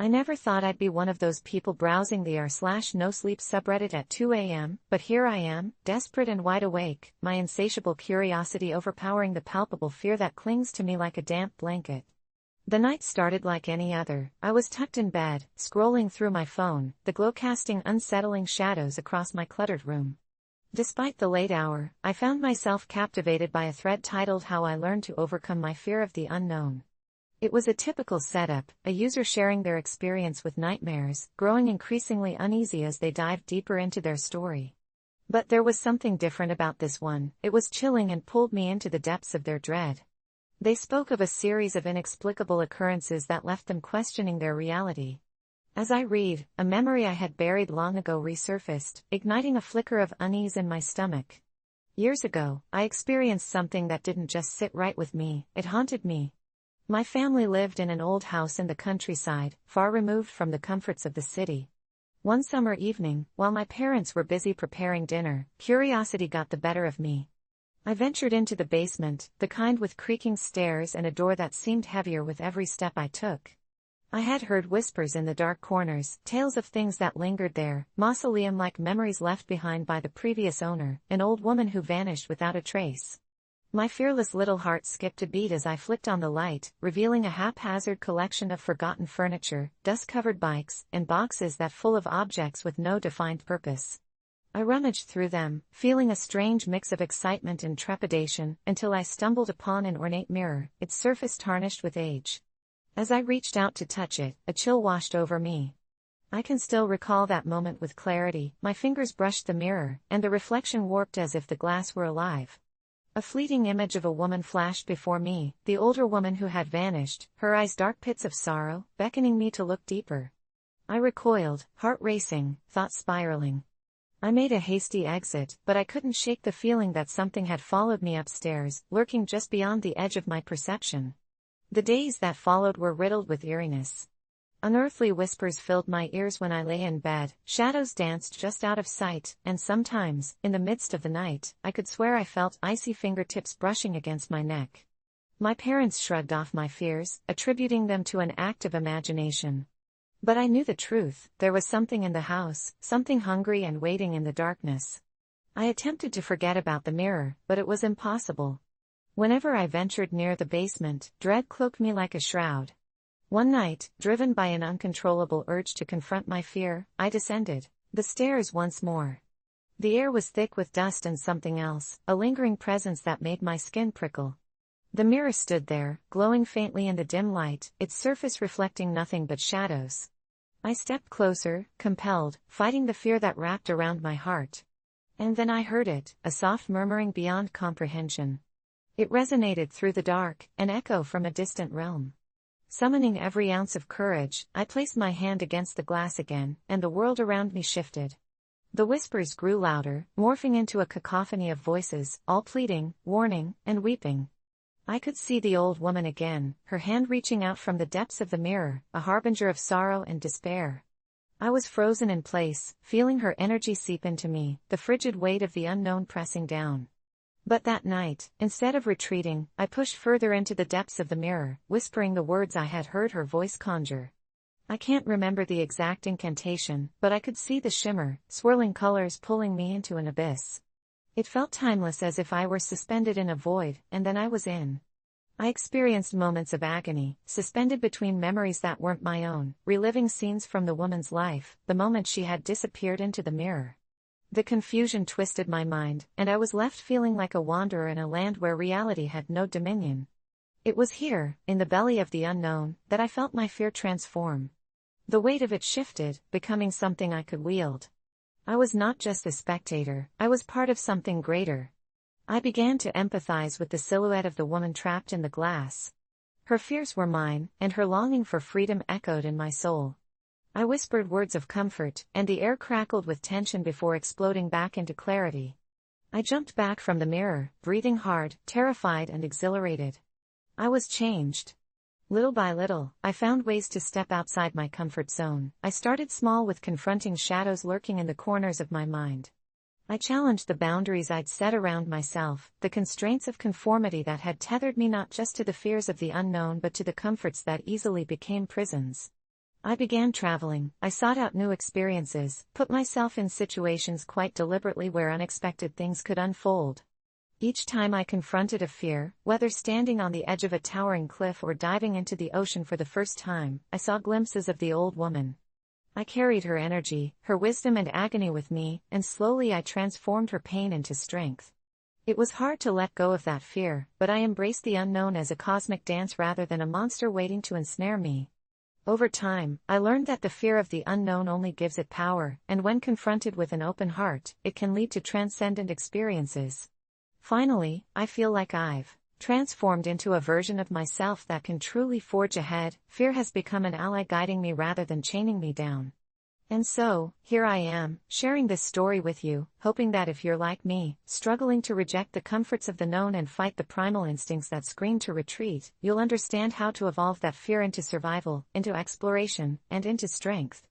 I never thought I'd be one of those people browsing the r/no-sleep subreddit at 2 a.m., but here I am, desperate and wide awake, my insatiable curiosity overpowering the palpable fear that clings to me like a damp blanket. The night started like any other. I was tucked in bed, scrolling through my phone, the glow casting unsettling shadows across my cluttered room. Despite the late hour, I found myself captivated by a thread titled "How I Learned to Overcome My Fear of the Unknown." It was a typical setup, a user sharing their experience with nightmares, growing increasingly uneasy as they dived deeper into their story. But there was something different about this one. It was chilling and pulled me into the depths of their dread. They spoke of a series of inexplicable occurrences that left them questioning their reality. As I read, a memory I had buried long ago resurfaced, igniting a flicker of unease in my stomach. Years ago, I experienced something that didn't just sit right with me, it haunted me. My family lived in an old house in the countryside, far removed from the comforts of the city. One summer evening, while my parents were busy preparing dinner, curiosity got the better of me. I ventured into the basement, the kind with creaking stairs and a door that seemed heavier with every step I took. I had heard whispers in the dark corners, tales of things that lingered there, mausoleum-like memories left behind by the previous owner, an old woman who vanished without a trace. My fearless little heart skipped a beat as I flicked on the light, revealing a haphazard collection of forgotten furniture, dust-covered bikes, and boxes that full of objects with no defined purpose. I rummaged through them, feeling a strange mix of excitement and trepidation, until I stumbled upon an ornate mirror, its surface tarnished with age. As I reached out to touch it, a chill washed over me. I can still recall that moment with clarity. My fingers brushed the mirror, and the reflection warped as if the glass were alive. A fleeting image of a woman flashed before me, the older woman who had vanished, her eyes dark pits of sorrow, beckoning me to look deeper. I recoiled, heart racing, thoughts spiraling. I made a hasty exit, but I couldn't shake the feeling that something had followed me upstairs, lurking just beyond the edge of my perception. The days that followed were riddled with eeriness. Unearthly whispers filled my ears when I lay in bed, shadows danced just out of sight, and sometimes, in the midst of the night, I could swear I felt icy fingertips brushing against my neck. My parents shrugged off my fears, attributing them to an act of imagination. But I knew the truth. There was something in the house, something hungry and waiting in the darkness. I attempted to forget about the mirror, but it was impossible. Whenever I ventured near the basement, dread cloaked me like a shroud. One night, driven by an uncontrollable urge to confront my fear, I descended the stairs once more. The air was thick with dust and something else, a lingering presence that made my skin prickle. The mirror stood there, glowing faintly in the dim light, its surface reflecting nothing but shadows. I stepped closer, compelled, fighting the fear that wrapped around my heart. And then I heard it, a soft murmuring beyond comprehension. It resonated through the dark, an echo from a distant realm. Summoning every ounce of courage, I placed my hand against the glass again, and the world around me shifted. The whispers grew louder, morphing into a cacophony of voices, all pleading, warning, and weeping. I could see the old woman again, her hand reaching out from the depths of the mirror, a harbinger of sorrow and despair. I was frozen in place, feeling her energy seep into me, the frigid weight of the unknown pressing down. But that night, instead of retreating, I pushed further into the depths of the mirror, whispering the words I had heard her voice conjure. I can't remember the exact incantation, but I could see the shimmer, swirling colors pulling me into an abyss. It felt timeless, as if I were suspended in a void, and then I was in. I experienced moments of agony, suspended between memories that weren't my own, reliving scenes from the woman's life, the moment she had disappeared into the mirror. The confusion twisted my mind, and I was left feeling like a wanderer in a land where reality had no dominion. It was here, in the belly of the unknown, that I felt my fear transform. The weight of it shifted, becoming something I could wield. I was not just a spectator, I was part of something greater. I began to empathize with the silhouette of the woman trapped in the glass. Her fears were mine, and her longing for freedom echoed in my soul. I whispered words of comfort, and the air crackled with tension before exploding back into clarity. I jumped back from the mirror, breathing hard, terrified and exhilarated. I was changed. Little by little, I found ways to step outside my comfort zone. I started small, with confronting shadows lurking in the corners of my mind. I challenged the boundaries I'd set around myself, the constraints of conformity that had tethered me not just to the fears of the unknown but to the comforts that easily became prisons. I began traveling. I sought out new experiences, put myself in situations quite deliberately where unexpected things could unfold. Each time I confronted a fear, whether standing on the edge of a towering cliff or diving into the ocean for the first time, I saw glimpses of the old woman. I carried her energy, her wisdom and agony with me, and slowly I transformed her pain into strength. It was hard to let go of that fear, but I embraced the unknown as a cosmic dance rather than a monster waiting to ensnare me. Over time, I learned that the fear of the unknown only gives it power, and when confronted with an open heart, it can lead to transcendent experiences. Finally, I feel like I've transformed into a version of myself that can truly forge ahead. Fear has become an ally guiding me rather than chaining me down. And so, here I am, sharing this story with you, hoping that if you're like me, struggling to reject the comforts of the known and fight the primal instincts that scream to retreat, you'll understand how to evolve that fear into survival, into exploration, and into strength.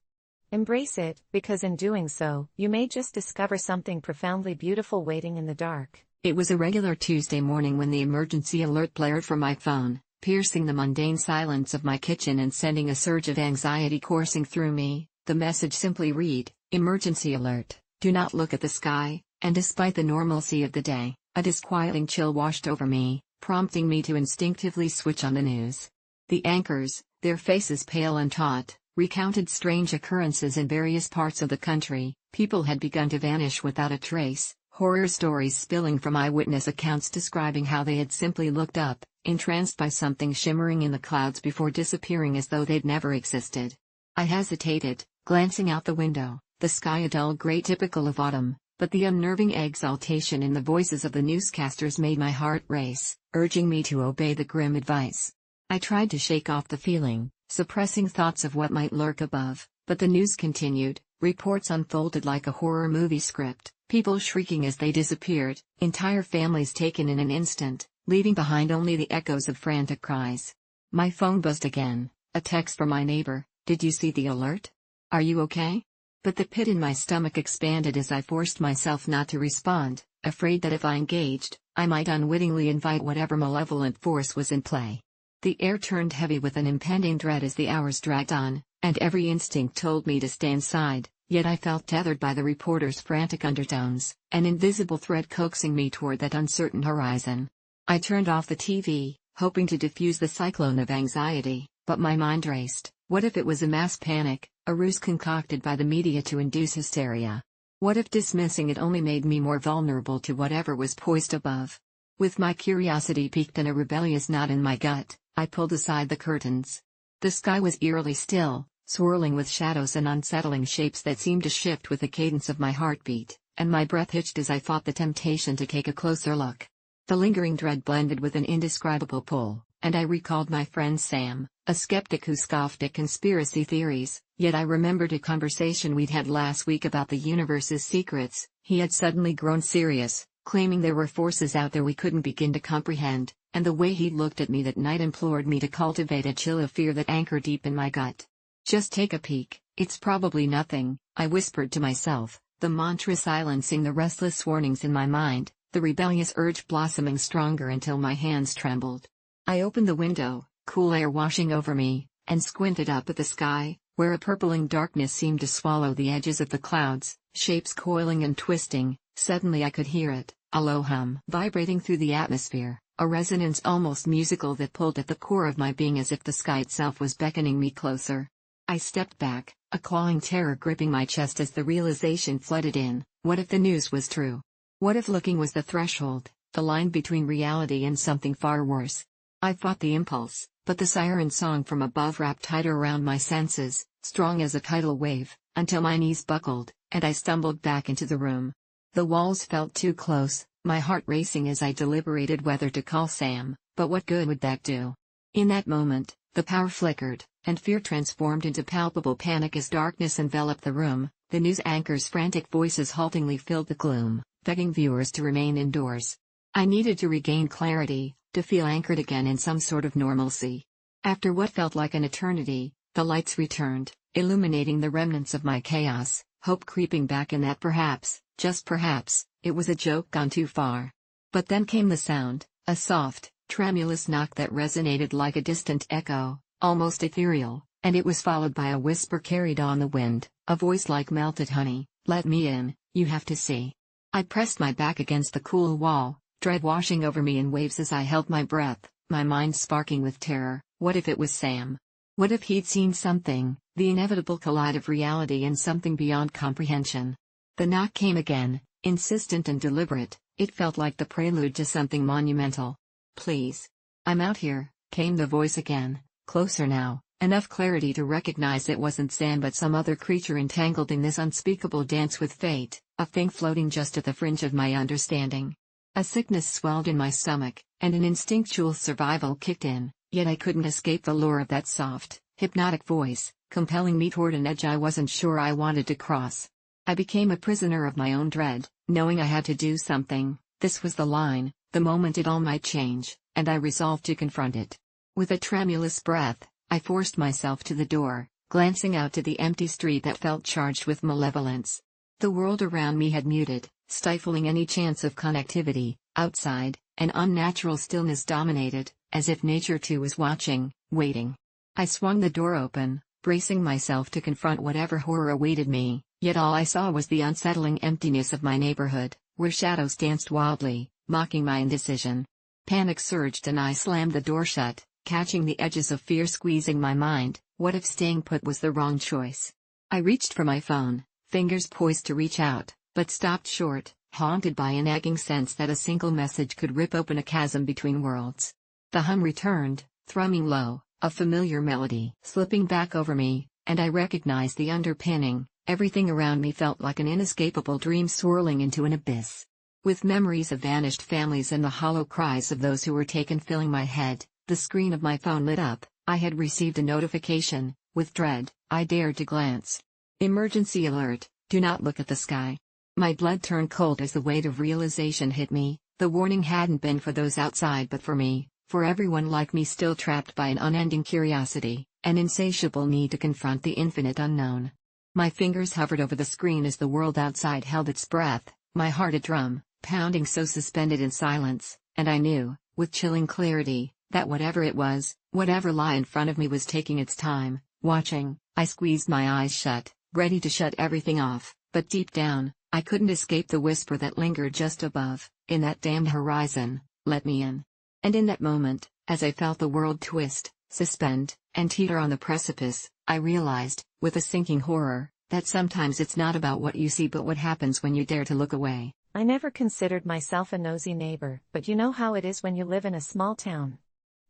Embrace it, because in doing so, you may just discover something profoundly beautiful waiting in the dark. It was a regular Tuesday morning when the emergency alert blared from my phone, piercing the mundane silence of my kitchen and sending a surge of anxiety coursing through me. The message simply read, "Emergency alert, do not look at the sky," and despite the normalcy of the day, a disquieting chill washed over me, prompting me to instinctively switch on the news. The anchors, their faces pale and taut, recounted strange occurrences in various parts of the country. People had begun to vanish without a trace, horror stories spilling from eyewitness accounts describing how they had simply looked up, entranced by something shimmering in the clouds before disappearing as though they'd never existed. I hesitated, glancing out the window, the sky a dull gray typical of autumn, but the unnerving exaltation in the voices of the newscasters made my heart race, urging me to obey the grim advice. I tried to shake off the feeling, suppressing thoughts of what might lurk above, but the news continued. Reports unfolded like a horror movie script, people shrieking as they disappeared, entire families taken in an instant, leaving behind only the echoes of frantic cries. My phone buzzed again, a text from my neighbor. "Did you see the alert? Are you okay?" But the pit in my stomach expanded as I forced myself not to respond, afraid that if I engaged, I might unwittingly invite whatever malevolent force was in play. The air turned heavy with an impending dread as the hours dragged on, and every instinct told me to stay inside, yet I felt tethered by the reporter's frantic undertones, an invisible thread coaxing me toward that uncertain horizon. I turned off the TV, hoping to diffuse the cyclone of anxiety, but my mind raced. What if it was a mass panic, a ruse concocted by the media to induce hysteria? What if dismissing it only made me more vulnerable to whatever was poised above? With my curiosity piqued and a rebellious knot in my gut, I pulled aside the curtains. The sky was eerily still, swirling with shadows and unsettling shapes that seemed to shift with the cadence of my heartbeat, and my breath hitched as I fought the temptation to take a closer look. The lingering dread blended with an indescribable pull, and I recalled my friend Sam, a skeptic who scoffed at conspiracy theories, yet I remembered a conversation we'd had last week about the universe's secrets. He had suddenly grown serious, claiming there were forces out there we couldn't begin to comprehend, and the way he looked at me that night implored me to cultivate a chill of fear that anchored deep in my gut. "Just take a peek, it's probably nothing," I whispered to myself, the mantra silencing the restless warnings in my mind, the rebellious urge blossoming stronger until my hands trembled. I opened the window, cool air washing over me, and squinted up at the sky, where a purpling darkness seemed to swallow the edges of the clouds, shapes coiling and twisting. Suddenly I could hear it, a low hum vibrating through the atmosphere, a resonance almost musical that pulled at the core of my being as if the sky itself was beckoning me closer. I stepped back, a clawing terror gripping my chest as the realization flooded in. What if the news was true? What if looking was the threshold, the line between reality and something far worse? I fought the impulse, but the siren song from above wrapped tighter around my senses, strong as a tidal wave, until my knees buckled, and I stumbled back into the room. The walls felt too close, my heart racing as I deliberated whether to call Sam, but what good would that do? In that moment, the power flickered, and fear transformed into palpable panic as darkness enveloped the room. The news anchor's frantic voices haltingly filled the gloom, begging viewers to remain indoors. I needed to regain clarity, to feel anchored again in some sort of normalcy. After what felt like an eternity, the lights returned, illuminating the remnants of my chaos, hope creeping back in that perhaps, just perhaps, it was a joke gone too far. But then came the sound, a soft, tremulous knock that resonated like a distant echo, almost ethereal, And it was followed by a whisper carried on the wind, a voice like melted honey, "Let me in, you have to see." I pressed my back against the cool wall, dread washing over me in waves as I held my breath, my mind sparking with terror. What if it was Sam? What if he'd seen something, the inevitable collide of reality and something beyond comprehension? The knock came again, insistent and deliberate. It felt like the prelude to something monumental. "Please. I'm out here," came the voice again, closer now, enough clarity to recognize it wasn't Sam but some other creature entangled in this unspeakable dance with fate, a thing floating just at the fringe of my understanding. A sickness swelled in my stomach, and an instinctual survival kicked in, yet I couldn't escape the lure of that soft, hypnotic voice, compelling me toward an edge I wasn't sure I wanted to cross. I became a prisoner of my own dread, knowing I had to do something. This was the line, the moment it all might change, and I resolved to confront it. With a tremulous breath, I forced myself to the door, glancing out to the empty street that felt charged with malevolence. The world around me had muted, stifling any chance of connectivity. Outside, an unnatural stillness dominated, as if nature too was watching, waiting. I swung the door open, bracing myself to confront whatever horror awaited me, yet all I saw was the unsettling emptiness of my neighborhood, where shadows danced wildly, mocking my indecision. Panic surged and I slammed the door shut, catching the edges of fear squeezing my mind. What if staying put was the wrong choice? I reached for my phone, fingers poised to reach out, but stopped short, haunted by a nagging sense that a single message could rip open a chasm between worlds. The hum returned, thrumming low, a familiar melody slipping back over me, and I recognized the underpinning. Everything around me felt like an inescapable dream swirling into an abyss. With memories of vanished families and the hollow cries of those who were taken filling my head, the screen of my phone lit up. I had received a notification. With dread, I dared to glance. "Emergency alert, do not look at the sky." My blood turned cold as the weight of realization hit me. The warning hadn't been for those outside but for me, for everyone like me still trapped by an unending curiosity, an insatiable need to confront the infinite unknown. My fingers hovered over the screen as the world outside held its breath, my heart a drum, pounding so suspended in silence, and I knew, with chilling clarity, that whatever it was, whatever lay in front of me was taking its time, watching. I squeezed my eyes shut, ready to shut everything off, but deep down, I couldn't escape the whisper that lingered just above, in that damned horizon, "Let me in." And in that moment, as I felt the world twist, suspend, and teeter on the precipice, I realized, with a sinking horror, that sometimes it's not about what you see but what happens when you dare to look away. I never considered myself a nosy neighbor, but you know how it is when you live in a small town.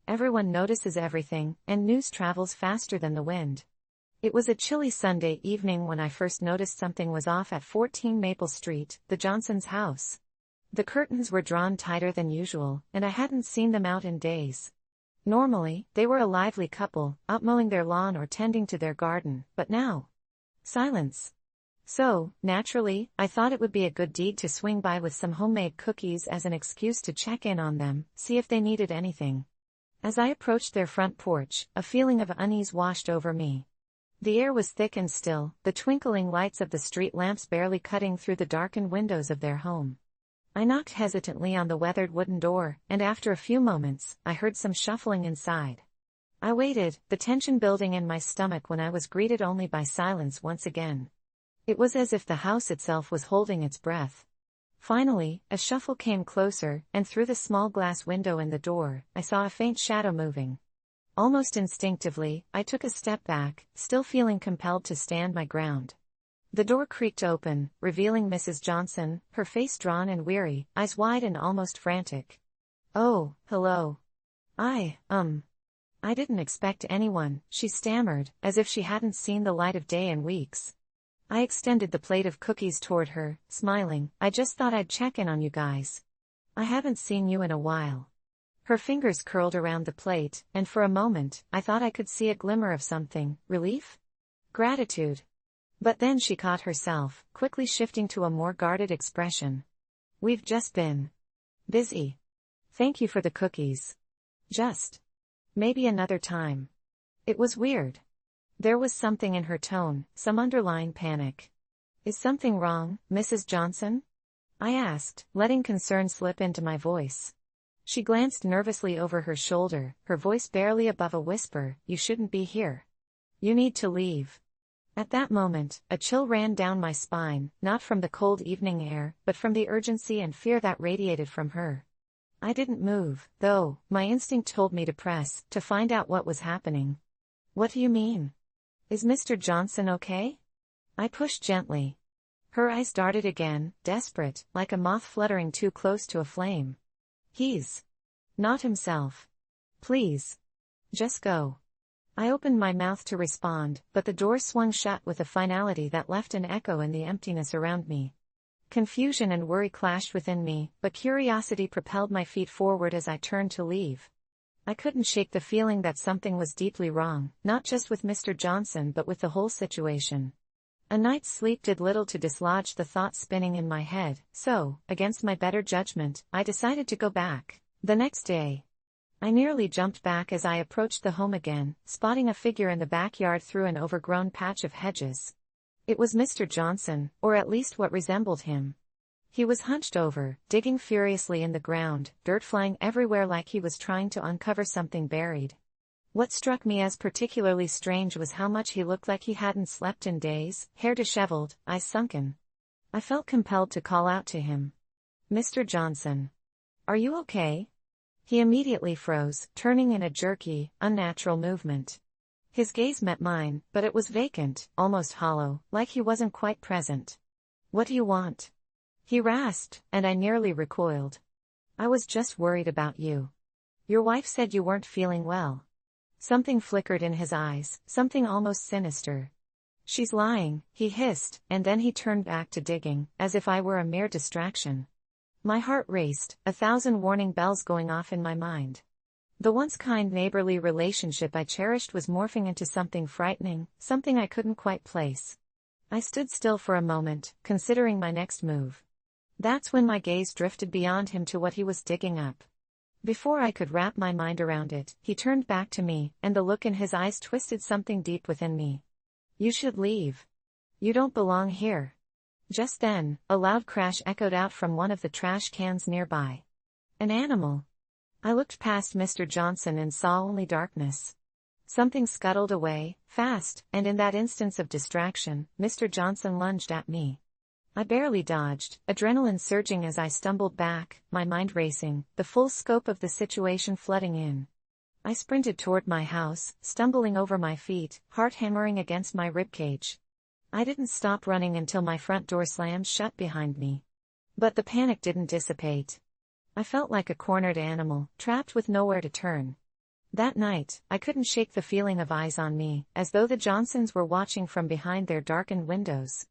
Everyone notices everything, and news travels faster than the wind. It was a chilly Sunday evening when I first noticed something was off at 14 Maple Street, the Johnsons' house. The curtains were drawn tighter than usual, and I hadn't seen them out in days. Normally, they were a lively couple, out mowing their lawn or tending to their garden, but now, silence. So, naturally, I thought it would be a good deed to swing by with some homemade cookies as an excuse to check in on them, see if they needed anything. As I approached their front porch, a feeling of unease washed over me. The air was thick and still, the twinkling lights of the street lamps barely cutting through the darkened windows of their home. I knocked hesitantly on the weathered wooden door, and after a few moments, I heard some shuffling inside. I waited, the tension building in my stomach when I was greeted only by silence once again. It was as if the house itself was holding its breath. Finally, a shuffle came closer, and through the small glass window in the door, I saw a faint shadow moving. Almost instinctively, I took a step back, still feeling compelled to stand my ground. The door creaked open, revealing Mrs. Johnson, her face drawn and weary, eyes wide and almost frantic. "Oh, hello. I didn't expect anyone," she stammered, as if she hadn't seen the light of day in weeks. I extended the plate of cookies toward her, smiling. "I just thought I'd check in on you guys. I haven't seen you in a while." Her fingers curled around the plate, and for a moment, I thought I could see a glimmer of something. Relief? Gratitude? But then she caught herself, quickly shifting to a more guarded expression. "We've just been busy. Thank you for the cookies. Just maybe another time." It was weird. There was something in her tone, some underlying panic. "Is something wrong, Mrs. Johnson?" I asked, letting concern slip into my voice. She glanced nervously over her shoulder, her voice barely above a whisper. "You shouldn't be here. You need to leave. At that moment, a chill ran down my spine, not from the cold evening air, but from the urgency and fear that radiated from her. I didn't move, though. My instinct told me to press, to find out what was happening. What do you mean? Is Mr. Johnson okay? I pushed gently. Her eyes darted again, desperate, like a moth fluttering too close to a flame. He's not himself. Please. Just go. I opened my mouth to respond, but the door swung shut with a finality that left an echo in the emptiness around me. Confusion and worry clashed within me, but curiosity propelled my feet forward as I turned to leave. I couldn't shake the feeling that something was deeply wrong, not just with Mr. Johnson but with the whole situation. A night's sleep did little to dislodge the thoughts spinning in my head, so, against my better judgment, I decided to go back. The next day, I nearly jumped back as I approached the home again, spotting a figure in the backyard through an overgrown patch of hedges. It was Mr. Johnson, or at least what resembled him. He was hunched over, digging furiously in the ground, dirt flying everywhere like he was trying to uncover something buried. What struck me as particularly strange was how much he looked like he hadn't slept in days, hair disheveled, eyes sunken. I felt compelled to call out to him. Mr. Johnson. Are you okay? He immediately froze, turning in a jerky, unnatural movement. His gaze met mine, but it was vacant, almost hollow, like he wasn't quite present. What do you want? He rasped, and I nearly recoiled. I was just worried about you. Your wife said you weren't feeling well. Something flickered in his eyes, something almost sinister. She's lying, he hissed, and then he turned back to digging, as if I were a mere distraction. My heart raced, 1,000 warning bells going off in my mind. The once kind neighborly relationship I cherished was morphing into something frightening, something I couldn't quite place. I stood still for a moment, considering my next move. That's when my gaze drifted beyond him to what he was digging up. Before I could wrap my mind around it, he turned back to me, and the look in his eyes twisted something deep within me. You should leave. You don't belong here. Just then, a loud crash echoed out from one of the trash cans nearby. An animal. I looked past Mr. Johnson and saw only darkness. Something scuttled away, fast, and in that instance of distraction, Mr. Johnson lunged at me. I barely dodged, adrenaline surging as I stumbled back, my mind racing, the full scope of the situation flooding in. I sprinted toward my house, stumbling over my feet, heart hammering against my ribcage. I didn't stop running until my front door slammed shut behind me. But the panic didn't dissipate. I felt like a cornered animal, trapped with nowhere to turn. That night, I couldn't shake the feeling of eyes on me, as though the Johnsons were watching from behind their darkened windows.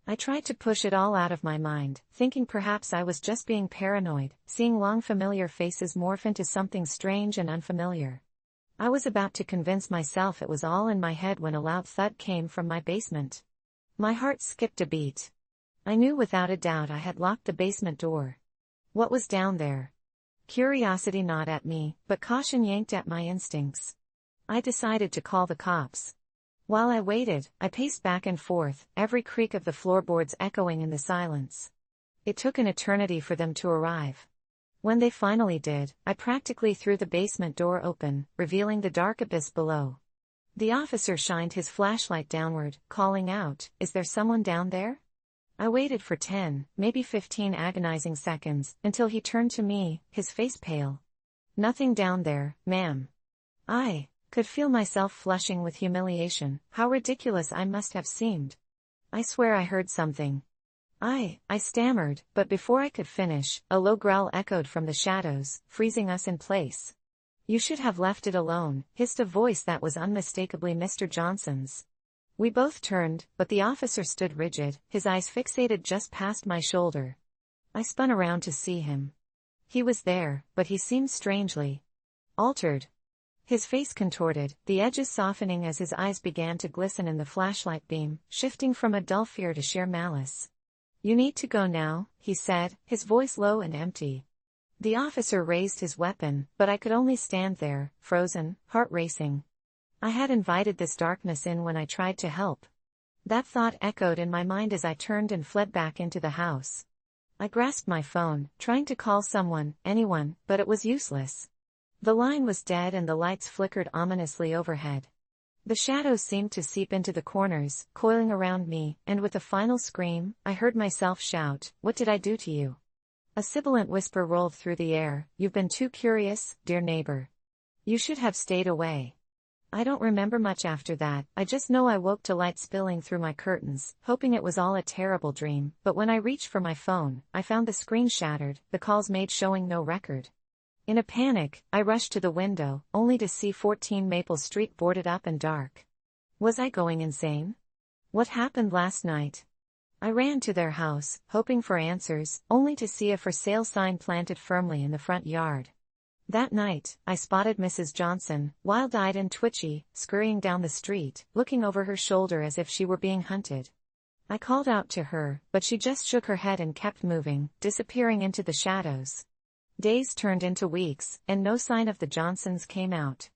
I tried to push it all out of my mind, thinking perhaps I was just being paranoid, seeing long familiar faces morph into something strange and unfamiliar. I was about to convince myself it was all in my head when a loud thud came from my basement. My heart skipped a beat. I knew without a doubt I had locked the basement door. What was down there? Curiosity gnawed at me, but caution yanked at my instincts. I decided to call the cops. While I waited, I paced back and forth, every creak of the floorboards echoing in the silence. It took an eternity for them to arrive. When they finally did, I practically threw the basement door open, revealing the dark abyss below. The officer shined his flashlight downward, calling out, "Is there someone down there?" I waited for 10, maybe 15 agonizing seconds, until he turned to me, his face pale. "Nothing down there, ma'am." I could feel myself flushing with humiliation. How ridiculous I must have seemed. "I swear I heard something." I stammered, but before I could finish, a low growl echoed from the shadows, freezing us in place. "You should have left it alone," hissed a voice that was unmistakably Mr. Johnson's. We both turned, but the officer stood rigid, his eyes fixated just past my shoulder. I spun around to see him. He was there, but he seemed strangely altered. His face contorted, the edges softening as his eyes began to glisten in the flashlight beam, shifting from a dull fear to sheer malice. "You need to go now," he said, his voice low and empty. The officer raised his weapon, but I could only stand there, frozen, heart racing. I had invited this darkness in when I tried to help. That thought echoed in my mind as I turned and fled back into the house. I grasped my phone, trying to call someone, anyone, but it was useless. The line was dead and the lights flickered ominously overhead. The shadows seemed to seep into the corners, coiling around me, and with a final scream, I heard myself shout, "What did I do to you?" A sibilant whisper rolled through the air, "You've been too curious, dear neighbor. You should have stayed away." I don't remember much after that. I just know I woke to light spilling through my curtains, hoping it was all a terrible dream, but when I reached for my phone, I found the screen shattered, the calls made showing no record. In a panic, I rushed to the window, only to see 14 Maple Street boarded up and dark. Was I going insane? What happened last night? I ran to their house, hoping for answers, only to see a for sale sign planted firmly in the front yard. That night, I spotted Mrs. Johnson, wild-eyed and twitchy, scurrying down the street, looking over her shoulder as if she were being hunted. I called out to her, but she just shook her head and kept moving, disappearing into the shadows. Days turned into weeks, and no sign of the Johnsons came out.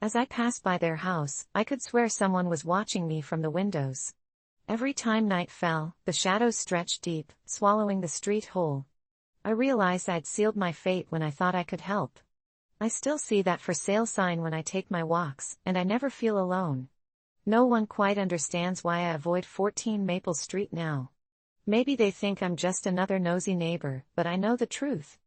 As I passed by their house, I could swear someone was watching me from the windows. Every time night fell, the shadows stretched deep, swallowing the street whole. I realized I'd sealed my fate when I thought I could help. I still see that for sale sign when I take my walks, and I never feel alone. No one quite understands why I avoid 14 Maple Street now. Maybe they think I'm just another nosy neighbor, but I know the truth.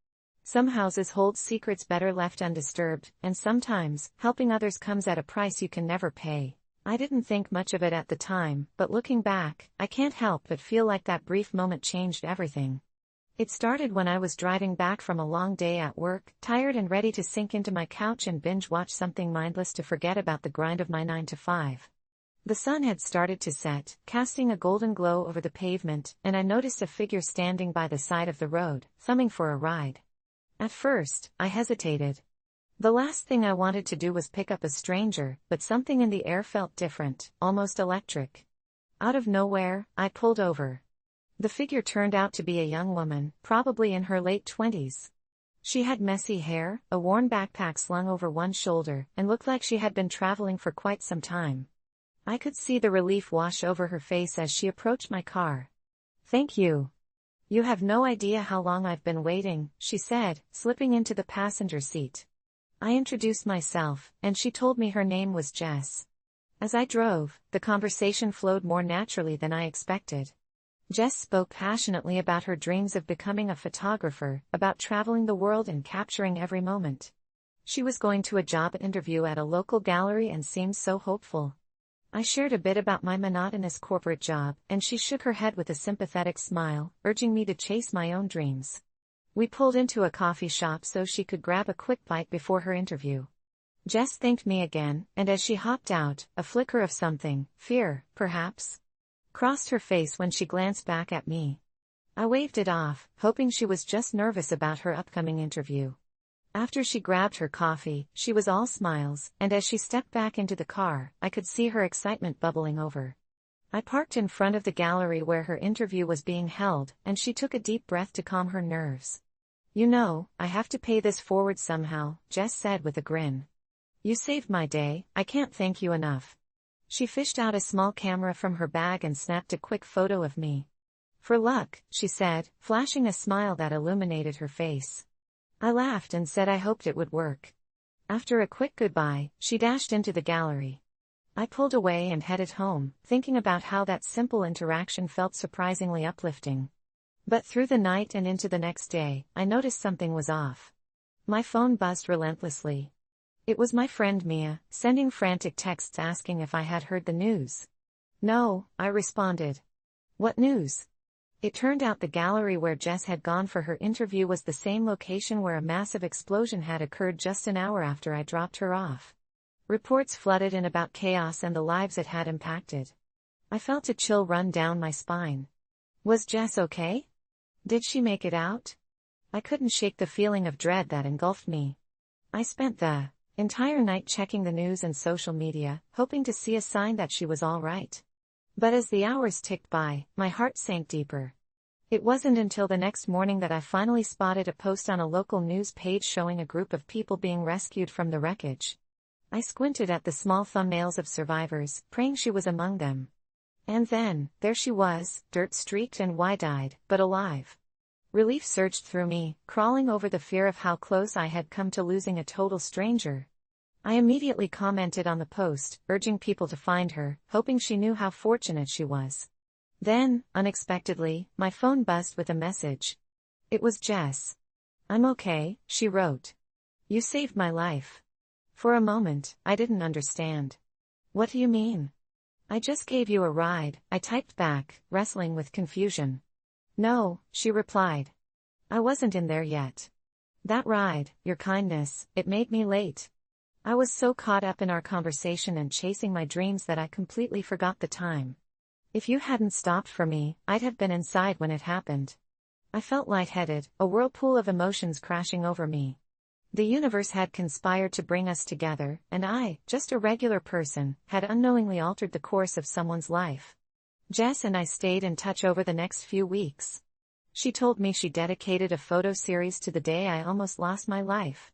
Some houses hold secrets better left undisturbed, and sometimes, helping others comes at a price you can never pay. I didn't think much of it at the time, but looking back, I can't help but feel like that brief moment changed everything. It started when I was driving back from a long day at work, tired and ready to sink into my couch and binge-watch something mindless to forget about the grind of my 9 to 5. The sun had started to set, casting a golden glow over the pavement, and I noticed a figure standing by the side of the road, thumbing for a ride. At first, I hesitated. The last thing I wanted to do was pick up a stranger, but something in the air felt different, almost electric. Out of nowhere, I pulled over. The figure turned out to be a young woman, probably in her late 20s. She had messy hair, a worn backpack slung over one shoulder, and looked like she had been traveling for quite some time. I could see the relief wash over her face as she approached my car. "Thank you. You have no idea how long I've been waiting," she said, slipping into the passenger seat. I introduced myself, and she told me her name was Jess. As I drove, the conversation flowed more naturally than I expected. Jess spoke passionately about her dreams of becoming a photographer, about traveling the world and capturing every moment. She was going to a job interview at a local gallery and seemed so hopeful. I shared a bit about my monotonous corporate job, and she shook her head with a sympathetic smile, urging me to chase my own dreams. We pulled into a coffee shop so she could grab a quick bite before her interview. Jess thanked me again, and as she hopped out, a flicker of something, fear, perhaps, crossed her face when she glanced back at me. I waved it off, hoping she was just nervous about her upcoming interview. After she grabbed her coffee, she was all smiles, and as she stepped back into the car, I could see her excitement bubbling over. I parked in front of the gallery where her interview was being held, and she took a deep breath to calm her nerves. "You know, I have to pay this forward somehow," Jess said with a grin. "You saved my day, I can't thank you enough." She fished out a small camera from her bag and snapped a quick photo of me. "For luck," she said, flashing a smile that illuminated her face. I laughed and said I hoped it would work. After a quick goodbye, she dashed into the gallery. I pulled away and headed home, thinking about how that simple interaction felt surprisingly uplifting. But through the night and into the next day, I noticed something was off. My phone buzzed relentlessly. It was my friend Mia, sending frantic texts asking if I had heard the news. "No," I responded. "What news?" It turned out the gallery where Jess had gone for her interview was the same location where a massive explosion had occurred just an hour after I dropped her off. Reports flooded in about chaos and the lives it had impacted. I felt a chill run down my spine. Was Jess okay? Did she make it out? I couldn't shake the feeling of dread that engulfed me. I spent the entire night checking the news and social media, hoping to see a sign that she was all right. But as the hours ticked by, my heart sank deeper. It wasn't until the next morning that I finally spotted a post on a local news page showing a group of people being rescued from the wreckage. I squinted at the small thumbnails of survivors, praying she was among them. And then, there she was, dirt-streaked and wide-eyed, but alive. Relief surged through me, crawling over the fear of how close I had come to losing a total stranger. I immediately commented on the post, urging people to find her, hoping she knew how fortunate she was. Then, unexpectedly, my phone buzzed with a message. It was Jess. "I'm okay," she wrote. "You saved my life." For a moment, I didn't understand. "What do you mean?" "I just gave you a ride," I typed back, wrestling with confusion. "No," she replied. "I wasn't in there yet. That ride, your kindness, it made me late." I was so caught up in our conversation and chasing my dreams that I completely forgot the time. If you hadn't stopped for me, I'd have been inside when it happened. I felt lightheaded, a whirlpool of emotions crashing over me. The universe had conspired to bring us together, and I, just a regular person, had unknowingly altered the course of someone's life. Jess and I stayed in touch over the next few weeks. She told me she dedicated a photo series to the day I almost lost my life.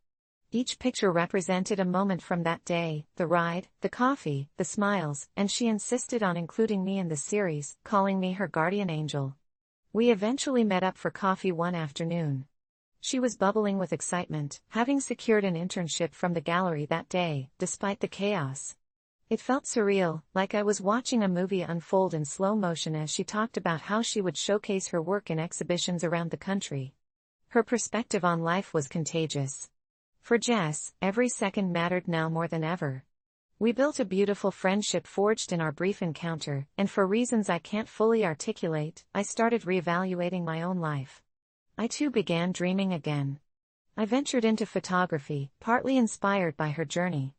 Each picture represented a moment from that day, the ride, the coffee, the smiles, and she insisted on including me in the series, calling me her guardian angel. We eventually met up for coffee one afternoon. She was bubbling with excitement, having secured an internship from the gallery that day, despite the chaos. It felt surreal, like I was watching a movie unfold in slow motion as she talked about how she would showcase her work in exhibitions around the country. Her perspective on life was contagious. For Jess, every second mattered now more than ever. We built a beautiful friendship forged in our brief encounter, and for reasons I can't fully articulate, I started reevaluating my own life. I too began dreaming again. I ventured into photography, partly inspired by her journey.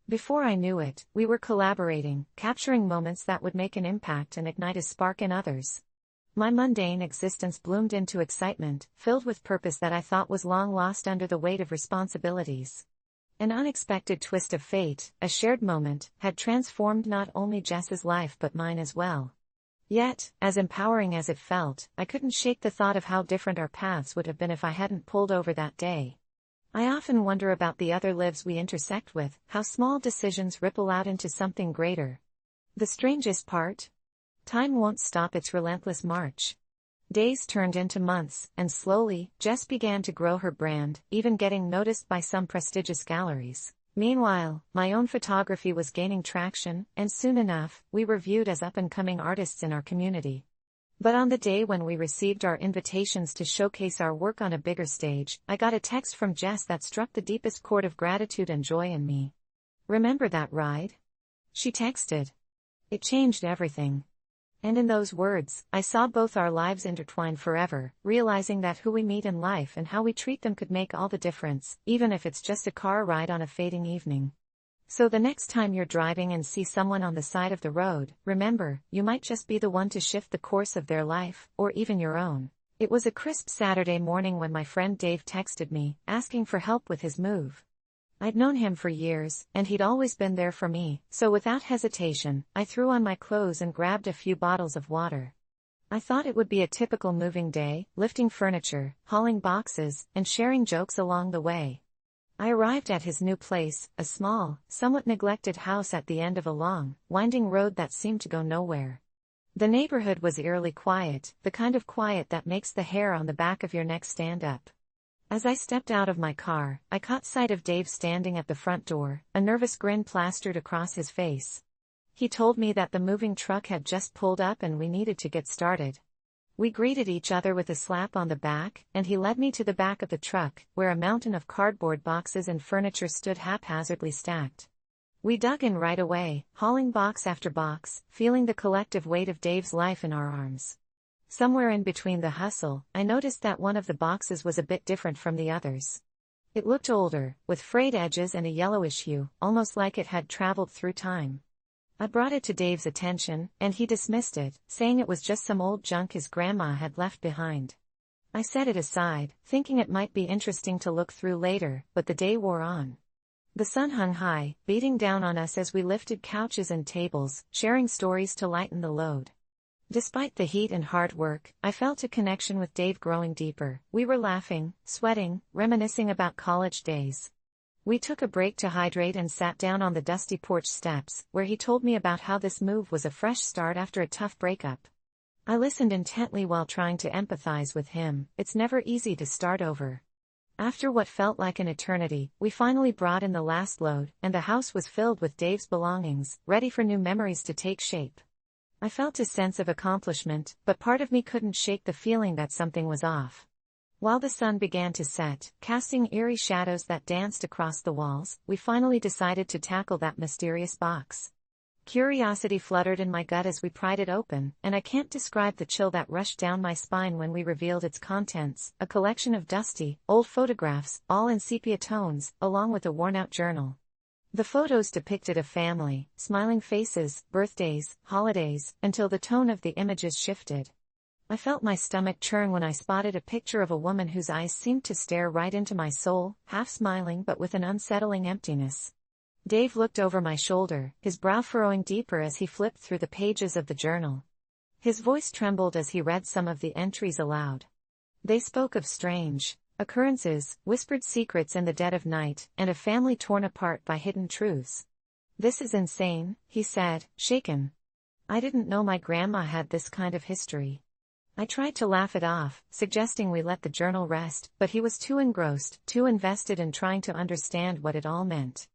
Before I knew it, we were collaborating, capturing moments that would make an impact and ignite a spark in others. My mundane existence bloomed into excitement, filled with purpose that I thought was long lost under the weight of responsibilities. An unexpected twist of fate, a shared moment, had transformed not only Jess's life but mine as well. Yet, as empowering as it felt, I couldn't shake the thought of how different our paths would have been if I hadn't pulled over that day. I often wonder about the other lives we intersect with, how small decisions ripple out into something greater. The strangest part? Time won't stop its relentless march. Days turned into months, and slowly, Jess began to grow her brand, even getting noticed by some prestigious galleries. Meanwhile, my own photography was gaining traction, and soon enough, we were viewed as up-and-coming artists in our community. But on the day when we received our invitations to showcase our work on a bigger stage, I got a text from Jess that struck the deepest chord of gratitude and joy in me. "Remember that ride?" she texted. "It changed everything." And in those words, I saw both our lives intertwined forever, realizing that who we meet in life and how we treat them could make all the difference, even if it's just a car ride on a fading evening. So the next time you're driving and see someone on the side of the road, remember, you might just be the one to shift the course of their life, or even your own. It was a crisp Saturday morning when my friend Dave texted me, asking for help with his move. I'd known him for years, and he'd always been there for me, so without hesitation, I threw on my clothes and grabbed a few bottles of water. I thought it would be a typical moving day, lifting furniture, hauling boxes, and sharing jokes along the way. I arrived at his new place, a small, somewhat neglected house at the end of a long, winding road that seemed to go nowhere. The neighborhood was eerily quiet, the kind of quiet that makes the hair on the back of your neck stand up. As I stepped out of my car, I caught sight of Dave standing at the front door, a nervous grin plastered across his face. He told me that the moving truck had just pulled up and we needed to get started. We greeted each other with a slap on the back, and he led me to the back of the truck, where a mountain of cardboard boxes and furniture stood haphazardly stacked. We dug in right away, hauling box after box, feeling the collective weight of Dave's life in our arms. Somewhere in between the hustle, I noticed that one of the boxes was a bit different from the others. It looked older, with frayed edges and a yellowish hue, almost like it had traveled through time. I brought it to Dave's attention, and he dismissed it, saying it was just some old junk his grandma had left behind. I set it aside, thinking it might be interesting to look through later, but the day wore on. The sun hung high, beating down on us as we lifted couches and tables, sharing stories to lighten the load. Despite the heat and hard work, I felt a connection with Dave growing deeper. We were laughing, sweating, reminiscing about college days. We took a break to hydrate and sat down on the dusty porch steps, where he told me about how this move was a fresh start after a tough breakup. I listened intently while trying to empathize with him. It's never easy to start over. After what felt like an eternity, we finally brought in the last load, and the house was filled with Dave's belongings, ready for new memories to take shape. I felt a sense of accomplishment, but part of me couldn't shake the feeling that something was off. While the sun began to set, casting eerie shadows that danced across the walls, we finally decided to tackle that mysterious box. Curiosity fluttered in my gut as we pried it open, and I can't describe the chill that rushed down my spine when we revealed its contents, a collection of dusty, old photographs, all in sepia tones, along with a worn-out journal. The photos depicted a family, smiling faces, birthdays, holidays, until the tone of the images shifted. I felt my stomach churn when I spotted a picture of a woman whose eyes seemed to stare right into my soul, half smiling but with an unsettling emptiness. Dave looked over my shoulder, his brow furrowing deeper as he flipped through the pages of the journal. His voice trembled as he read some of the entries aloud. They spoke of strange occurrences, whispered secrets in the dead of night, and a family torn apart by hidden truths. "This is insane," he said, shaken. "I didn't know my grandma had this kind of history." I tried to laugh it off, suggesting we let the journal rest, but he was too engrossed, too invested in trying to understand what it all meant.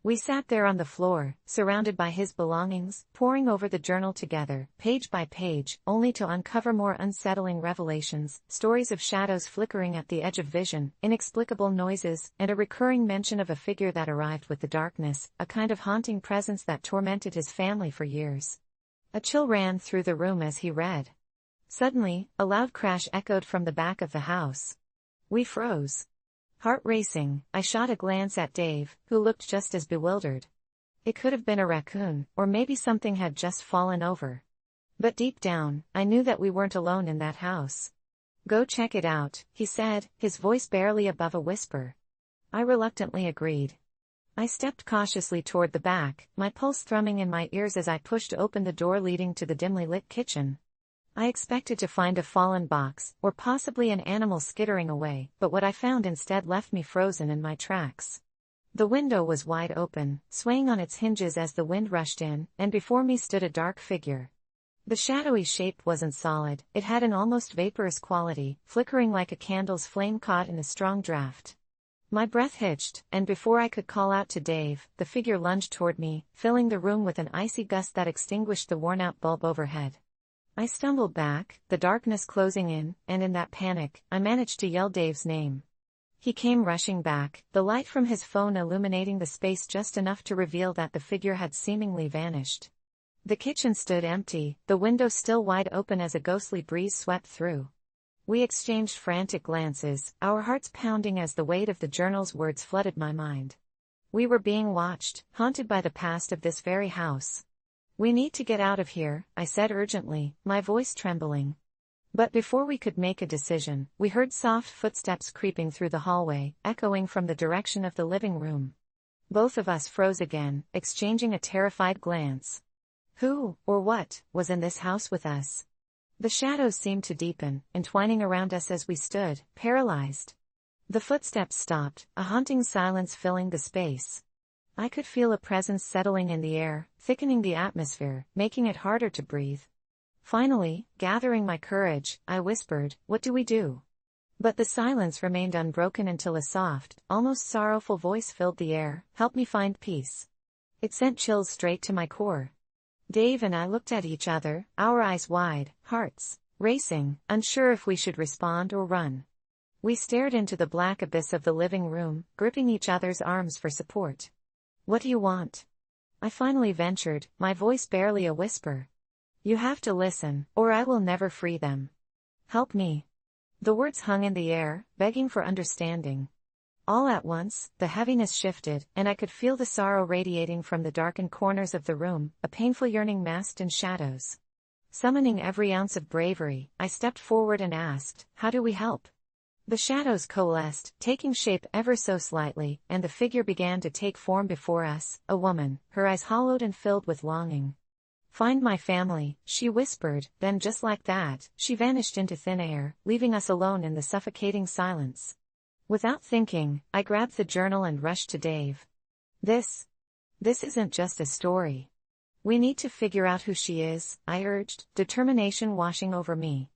We sat there on the floor, surrounded by his belongings, poring over the journal together, page by page, only to uncover more unsettling revelations, stories of shadows flickering at the edge of vision, inexplicable noises, and a recurring mention of a figure that arrived with the darkness, a kind of haunting presence that tormented his family for years. A chill ran through the room as he read. Suddenly, a loud crash echoed from the back of the house. We froze. Heart racing, I shot a glance at Dave, who looked just as bewildered. It could have been a raccoon, or maybe something had just fallen over. But deep down, I knew that we weren't alone in that house. "Go check it out," he said, his voice barely above a whisper. I reluctantly agreed. I stepped cautiously toward the back, my pulse thrumming in my ears as I pushed open the door leading to the dimly lit kitchen. I expected to find a fallen box, or possibly an animal skittering away, but what I found instead left me frozen in my tracks. The window was wide open, swaying on its hinges as the wind rushed in, and before me stood a dark figure. The shadowy shape wasn't solid, it had an almost vaporous quality, flickering like a candle's flame caught in a strong draft. My breath hitched, and before I could call out to Dave, the figure lunged toward me, filling the room with an icy gust that extinguished the worn-out bulb overhead. I stumbled back, the darkness closing in, and in that panic, I managed to yell Dave's name. He came rushing back, the light from his phone illuminating the space just enough to reveal that the figure had seemingly vanished. The kitchen stood empty, the window still wide open as a ghostly breeze swept through. We exchanged frantic glances, our hearts pounding as the weight of the journal's words flooded my mind. We were being watched, haunted by the past of this very house. "We need to get out of here," I said urgently, my voice trembling. But before we could make a decision, we heard soft footsteps creeping through the hallway, echoing from the direction of the living room. Both of us froze again, exchanging a terrified glance. Who, or what, was in this house with us? The shadows seemed to deepen, entwining around us as we stood, paralyzed. The footsteps stopped, a haunting silence filling the space. I could feel a presence settling in the air, thickening the atmosphere, making it harder to breathe. Finally, gathering my courage, I whispered, "What do we do?" But the silence remained unbroken until a soft, almost sorrowful voice filled the air, "Help me find peace." It sent chills straight to my core. Dave and I looked at each other, our eyes wide, hearts racing, unsure if we should respond or run. We stared into the black abyss of the living room, gripping each other's arms for support. "What do you want?" I finally ventured, my voice barely a whisper. "You have to listen, or I will never free them. Help me." The words hung in the air, begging for understanding. All at once, the heaviness shifted, and I could feel the sorrow radiating from the darkened corners of the room, a painful yearning masked in shadows. Summoning every ounce of bravery, I stepped forward and asked, "How do we help?" The shadows coalesced, taking shape ever so slightly, and the figure began to take form before us, a woman, her eyes hollowed and filled with longing. "Find my family," she whispered, then just like that, she vanished into thin air, leaving us alone in the suffocating silence. Without thinking, I grabbed the journal and rushed to Dave. This isn't just a story. We need to figure out who she is," I urged, determination washing over me.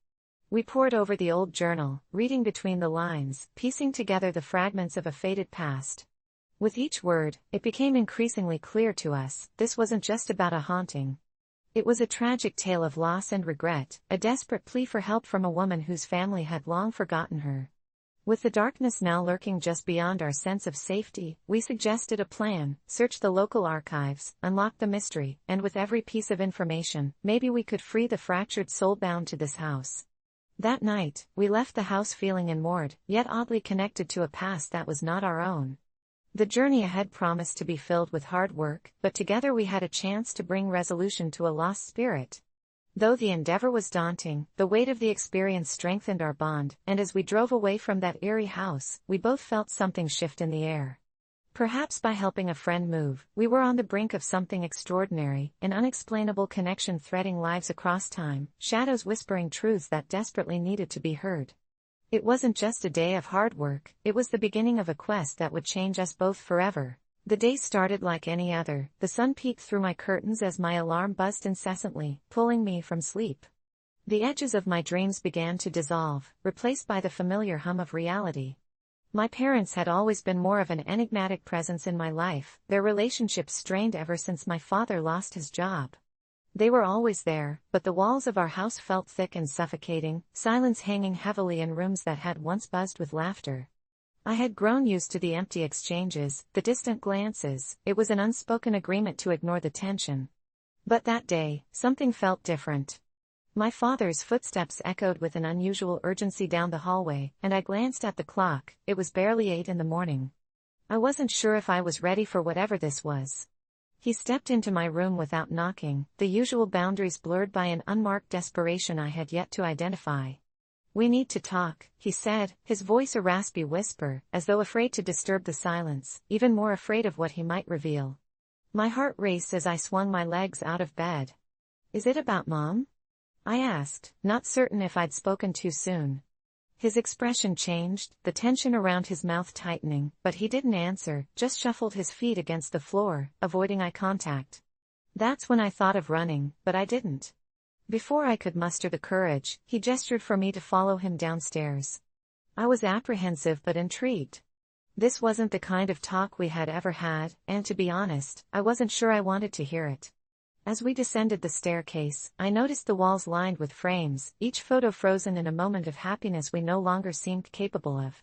We pored over the old journal, reading between the lines, piecing together the fragments of a faded past. With each word, it became increasingly clear to us, this wasn't just about a haunting. It was a tragic tale of loss and regret, a desperate plea for help from a woman whose family had long forgotten her. With the darkness now lurking just beyond our sense of safety, we suggested a plan: search the local archives, unlock the mystery, and with every piece of information, maybe we could free the fractured soul bound to this house. That night, we left the house feeling unmoored, yet oddly connected to a past that was not our own. The journey ahead promised to be filled with hard work, but together we had a chance to bring resolution to a lost spirit. Though the endeavor was daunting, the weight of the experience strengthened our bond, and as we drove away from that eerie house, we both felt something shift in the air. Perhaps by helping a friend move, we were on the brink of something extraordinary, an unexplainable connection threading lives across time, shadows whispering truths that desperately needed to be heard. It wasn't just a day of hard work, it was the beginning of a quest that would change us both forever. The day started like any other. The sun peeked through my curtains as my alarm buzzed incessantly, pulling me from sleep. The edges of my dreams began to dissolve, replaced by the familiar hum of reality. My parents had always been more of an enigmatic presence in my life, their relationship strained ever since my father lost his job. They were always there, but the walls of our house felt thick and suffocating, silence hanging heavily in rooms that had once buzzed with laughter. I had grown used to the empty exchanges, the distant glances. It was an unspoken agreement to ignore the tension. But that day, something felt different. My father's footsteps echoed with an unusual urgency down the hallway, and I glanced at the clock. It was barely 8 in the morning. I wasn't sure if I was ready for whatever this was. He stepped into my room without knocking, the usual boundaries blurred by an unmarked desperation I had yet to identify. "We need to talk," he said, his voice a raspy whisper, as though afraid to disturb the silence, even more afraid of what he might reveal. My heart raced as I swung my legs out of bed. "Is it about Mom?" I asked, not certain if I'd spoken too soon. His expression changed, the tension around his mouth tightening, but he didn't answer, just shuffled his feet against the floor, avoiding eye contact. That's when I thought of running, but I didn't. Before I could muster the courage, he gestured for me to follow him downstairs. I was apprehensive but intrigued. This wasn't the kind of talk we had ever had, and to be honest, I wasn't sure I wanted to hear it. As we descended the staircase, I noticed the walls lined with frames, each photo frozen in a moment of happiness we no longer seemed capable of.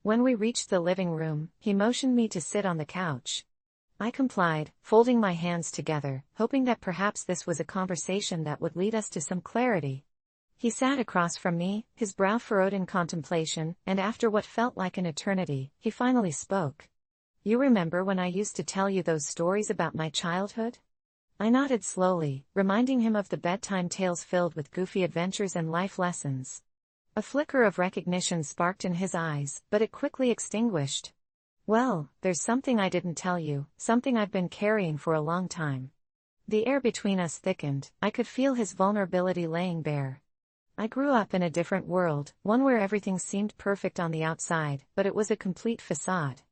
When we reached the living room, he motioned me to sit on the couch. I complied, folding my hands together, hoping that perhaps this was a conversation that would lead us to some clarity. He sat across from me, his brow furrowed in contemplation, and after what felt like an eternity, he finally spoke. "You remember when I used to tell you those stories about my childhood?" I nodded slowly, reminding him of the bedtime tales filled with goofy adventures and life lessons. A flicker of recognition sparked in his eyes, but it quickly extinguished. "Well, there's something I didn't tell you, something I've been carrying for a long time." The air between us thickened, I could feel his vulnerability laying bare. I grew up in a different world, one where everything seemed perfect on the outside, but it was a complete facade.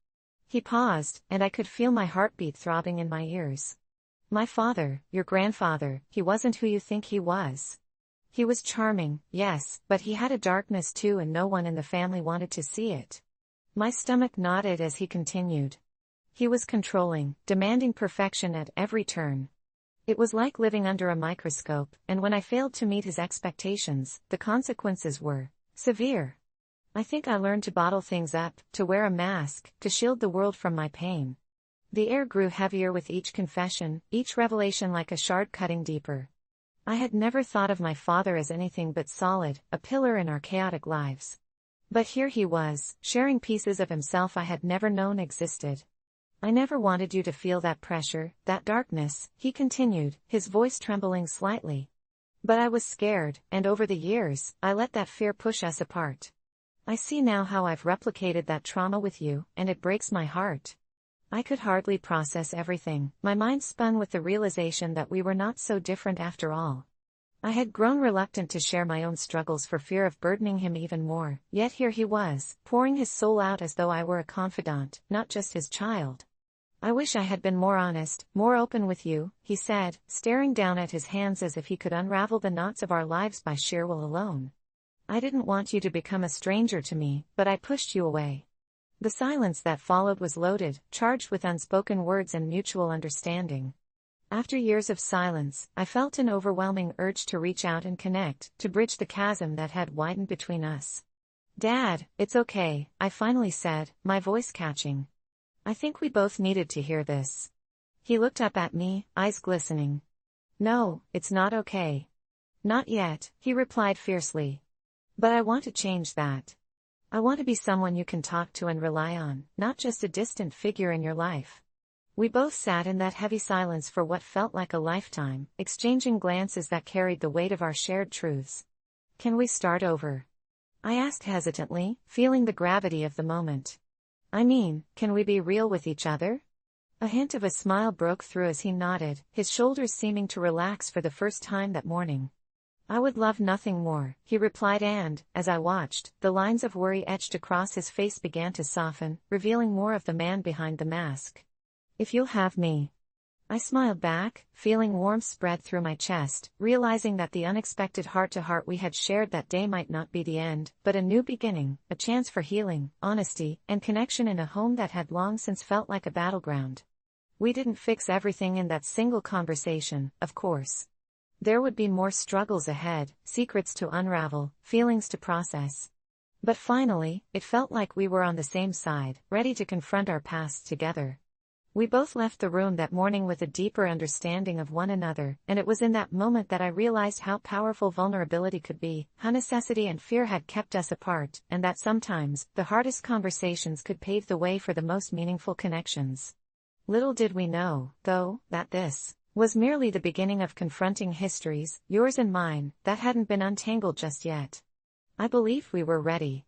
He paused, and I could feel my heartbeat throbbing in my ears. "My father, your grandfather, he wasn't who you think he was. He was charming, yes, but he had a darkness too, and no one in the family wanted to see it." My stomach knotted as he continued. He was controlling, demanding perfection at every turn. It was like living under a microscope, and when I failed to meet his expectations, the consequences were severe. I think I learned to bottle things up, to wear a mask, to shield the world from my pain. The air grew heavier with each confession, each revelation like a shard cutting deeper. I had never thought of my father as anything but solid, a pillar in our chaotic lives. But here he was, sharing pieces of himself I had never known existed. "I never wanted you to feel that pressure, that darkness," he continued, his voice trembling slightly. "But I was scared, and over the years, I let that fear push us apart. I see now how I've replicated that trauma with you, and it breaks my heart." I could hardly process everything, my mind spun with the realization that we were not so different after all. I had grown reluctant to share my own struggles for fear of burdening him even more, yet here he was, pouring his soul out as though I were a confidant, not just his child. "I wish I had been more honest, more open with you," he said, staring down at his hands as if he could unravel the knots of our lives by sheer will alone. I didn't want you to become a stranger to me, but I pushed you away. The silence that followed was loaded, charged with unspoken words and mutual understanding. After years of silence, I felt an overwhelming urge to reach out and connect, to bridge the chasm that had widened between us. Dad, it's okay, I finally said, my voice catching. I think we both needed to hear this. He looked up at me, eyes glistening. No, it's not okay. Not yet, he replied fiercely. But I want to change that. I want to be someone you can talk to and rely on, not just a distant figure in your life. We both sat in that heavy silence for what felt like a lifetime, exchanging glances that carried the weight of our shared truths. Can we start over? I asked hesitantly, feeling the gravity of the moment. I mean, can we be real with each other? A hint of a smile broke through as he nodded, his shoulders seeming to relax for the first time that morning. I would love nothing more, he replied, and, as I watched, the lines of worry etched across his face began to soften, revealing more of the man behind the mask. If you'll have me. I smiled back, feeling warmth spread through my chest, realizing that the unexpected heart-to-heart we had shared that day might not be the end, but a new beginning, a chance for healing, honesty, and connection in a home that had long since felt like a battleground. We didn't fix everything in that single conversation, of course. There would be more struggles ahead, secrets to unravel, feelings to process. But finally, it felt like we were on the same side, ready to confront our pasts together. We both left the room that morning with a deeper understanding of one another, and it was in that moment that I realized how powerful vulnerability could be, how necessity and fear had kept us apart, and that sometimes, the hardest conversations could pave the way for the most meaningful connections. Little did we know, though, that this was merely the beginning of confronting histories, yours and mine, that hadn't been untangled just yet. I believe we were ready.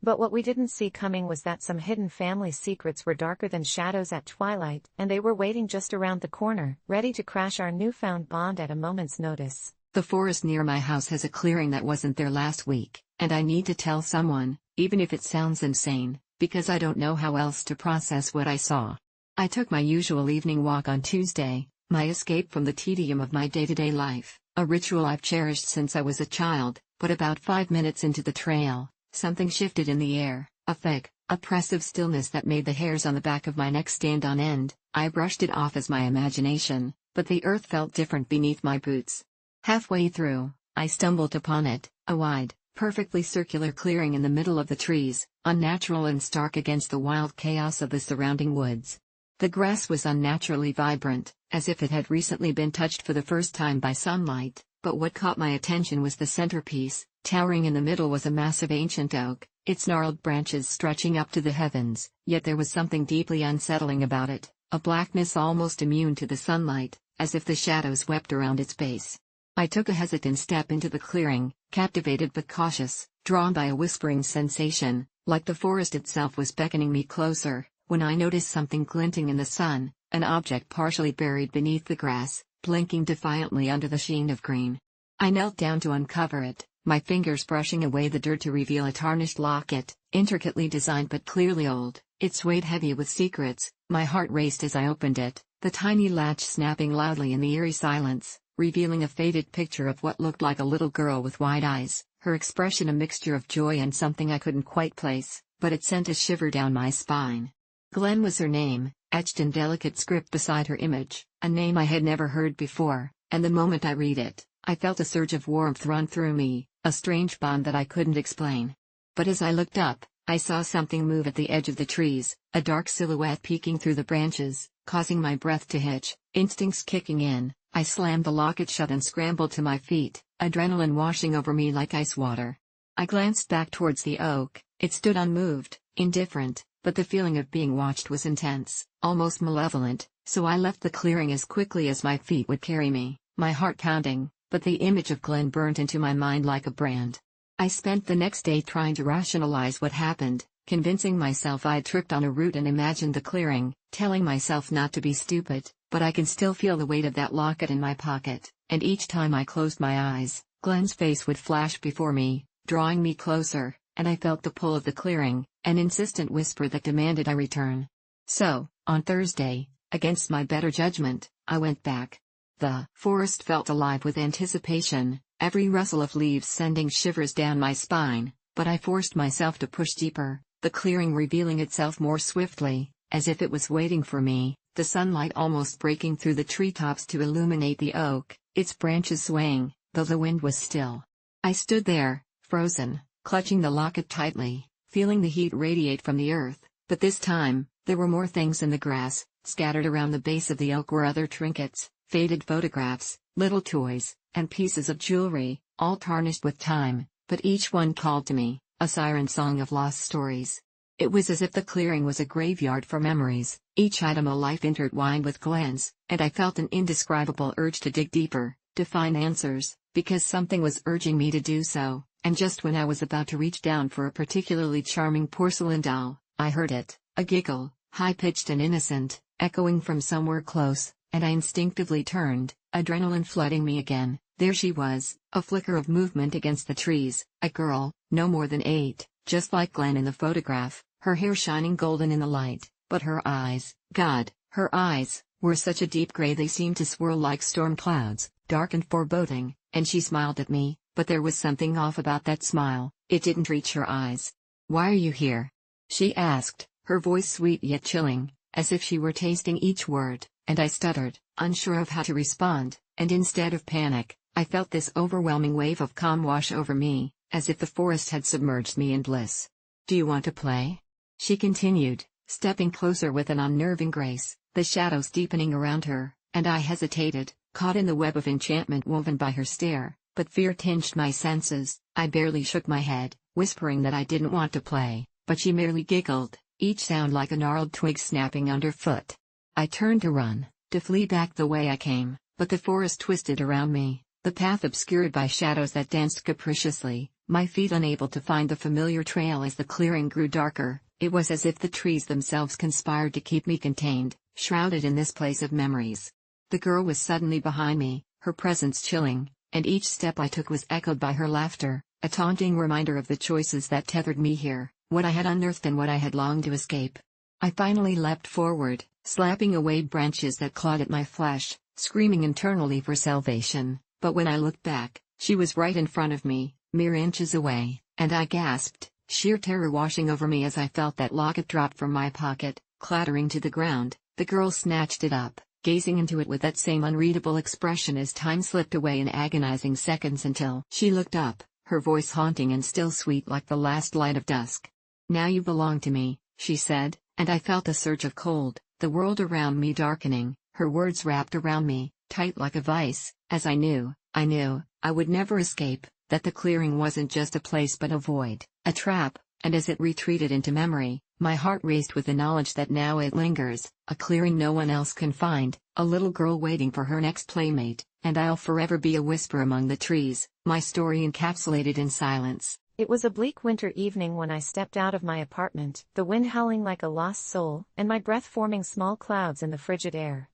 But what we didn't see coming was that some hidden family secrets were darker than shadows at twilight, and they were waiting just around the corner, ready to crash our newfound bond at a moment's notice. The forest near my house has a clearing that wasn't there last week, and I need to tell someone, even if it sounds insane, because I don't know how else to process what I saw. I took my usual evening walk on Tuesday, my escape from the tedium of my day-to-day life, a ritual I've cherished since I was a child, but about 5 minutes into the trail, something shifted in the air, a thick, oppressive stillness that made the hairs on the back of my neck stand on end. I brushed it off as my imagination, but the earth felt different beneath my boots. Halfway through, I stumbled upon it, a wide, perfectly circular clearing in the middle of the trees, unnatural and stark against the wild chaos of the surrounding woods. The grass was unnaturally vibrant, as if it had recently been touched for the first time by sunlight, but what caught my attention was the centerpiece. Towering in the middle was a massive ancient oak, its gnarled branches stretching up to the heavens, yet there was something deeply unsettling about it, a blackness almost immune to the sunlight, as if the shadows wept around its base. I took a hesitant step into the clearing, captivated but cautious, drawn by a whispering sensation, like the forest itself was beckoning me closer, when I noticed something glinting in the sun, an object partially buried beneath the grass, blinking defiantly under the sheen of green. I knelt down to uncover it, my fingers brushing away the dirt to reveal a tarnished locket, intricately designed but clearly old. It swayed heavy with secrets. My heart raced as I opened it, the tiny latch snapping loudly in the eerie silence, revealing a faded picture of what looked like a little girl with wide eyes, her expression a mixture of joy and something I couldn't quite place, but it sent a shiver down my spine. Glen was her name, etched in delicate script beside her image, a name I had never heard before, and the moment I read it, I felt a surge of warmth run through me, a strange bond that I couldn't explain. But as I looked up, I saw something move at the edge of the trees, a dark silhouette peeking through the branches, causing my breath to hitch. Instincts kicking in, I slammed the locket shut and scrambled to my feet, adrenaline washing over me like ice water. I glanced back towards the oak. It stood unmoved, indifferent, but the feeling of being watched was intense, almost malevolent, so I left the clearing as quickly as my feet would carry me, my heart pounding. But the image of Glen burnt into my mind like a brand. I spent the next day trying to rationalize what happened, convincing myself I'd tripped on a root and imagined the clearing, telling myself not to be stupid, but I can still feel the weight of that locket in my pocket, and each time I closed my eyes, Glen's face would flash before me, drawing me closer, and I felt the pull of the clearing, an insistent whisper that demanded I return. So, on Thursday, against my better judgment, I went back. The forest felt alive with anticipation, every rustle of leaves sending shivers down my spine, but I forced myself to push deeper, the clearing revealing itself more swiftly, as if it was waiting for me, the sunlight almost breaking through the treetops to illuminate the oak, its branches swaying, though the wind was still. I stood there, frozen, clutching the locket tightly, feeling the heat radiate from the earth, but this time, there were more things in the grass. Scattered around the base of the oak were other trinkets, faded photographs, little toys, and pieces of jewelry, all tarnished with time, but each one called to me, a siren song of lost stories. It was as if the clearing was a graveyard for memories, each item a life intertwined with glance, and I felt an indescribable urge to dig deeper, to find answers, because something was urging me to do so, and just when I was about to reach down for a particularly charming porcelain doll, I heard it, a giggle, high-pitched and innocent, echoing from somewhere close, and I instinctively turned, adrenaline flooding me again. There she was, a flicker of movement against the trees, a girl, no more than 8, just like Glenn in the photograph, her hair shining golden in the light, but her eyes, God, her eyes, were such a deep gray they seemed to swirl like storm clouds, dark and foreboding, and she smiled at me, but there was something off about that smile, it didn't reach her eyes. "Why are you here?" she asked, her voice sweet yet chilling, as if she were tasting each word, and I stuttered, unsure of how to respond, and instead of panic, I felt this overwhelming wave of calm wash over me, as if the forest had submerged me in bliss. "Do you want to play?" she continued, stepping closer with an unnerving grace, the shadows deepening around her, and I hesitated, caught in the web of enchantment woven by her stare, but fear tinged my senses. I barely shook my head, whispering that I didn't want to play, but she merely giggled, each sound like a gnarled twig snapping underfoot. I turned to run, to flee back the way I came, but the forest twisted around me, the path obscured by shadows that danced capriciously, my feet unable to find the familiar trail as the clearing grew darker. It was as if the trees themselves conspired to keep me contained, shrouded in this place of memories. The girl was suddenly behind me, her presence chilling, and each step I took was echoed by her laughter, a taunting reminder of the choices that tethered me here, what I had unearthed and what I had longed to escape. I finally leapt forward, slapping away branches that clawed at my flesh, screaming internally for salvation, but when I looked back, she was right in front of me, mere inches away, and I gasped, sheer terror washing over me as I felt that locket drop from my pocket, clattering to the ground. The girl snatched it up, gazing into it with that same unreadable expression as time slipped away in agonizing seconds until she looked up, her voice haunting and still sweet like the last light of dusk. "Now you belong to me," she said, and I felt a surge of cold, the world around me darkening, her words wrapped around me, tight like a vice, as I knew, I would never escape, that the clearing wasn't just a place but a void, a trap, and as it retreated into memory, my heart raced with the knowledge that now it lingers, a clearing no one else can find, a little girl waiting for her next playmate, and I'll forever be a whisper among the trees, my story encapsulated in silence. It was a bleak winter evening when I stepped out of my apartment, the wind howling like a lost soul, and my breath forming small clouds in the frigid air.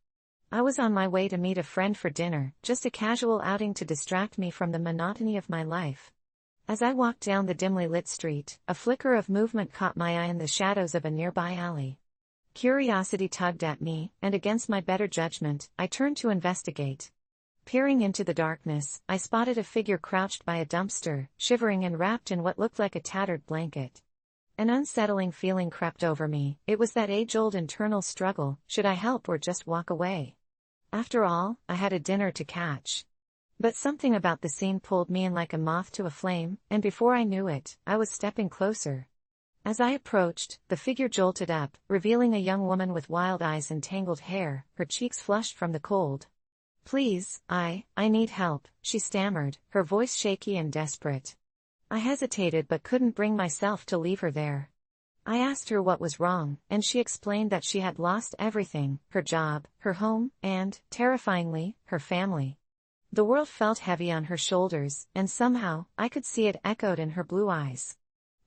I was on my way to meet a friend for dinner, just a casual outing to distract me from the monotony of my life. As I walked down the dimly lit street, a flicker of movement caught my eye in the shadows of a nearby alley. Curiosity tugged at me, and against my better judgment, I turned to investigate. Peering into the darkness, I spotted a figure crouched by a dumpster, shivering and wrapped in what looked like a tattered blanket. An unsettling feeling crept over me. It was that age-old internal struggle, should I help or just walk away? After all, I had a dinner to catch. But something about the scene pulled me in like a moth to a flame, and before I knew it, I was stepping closer. As I approached, the figure jolted up, revealing a young woman with wild eyes and tangled hair, her cheeks flushed from the cold. "Please, I need help," she stammered, her voice shaky and desperate. I hesitated but couldn't bring myself to leave her there. I asked her what was wrong, and she explained that she had lost everything, her job, her home, and, terrifyingly, her family. The world felt heavy on her shoulders, and somehow, I could see it echoed in her blue eyes.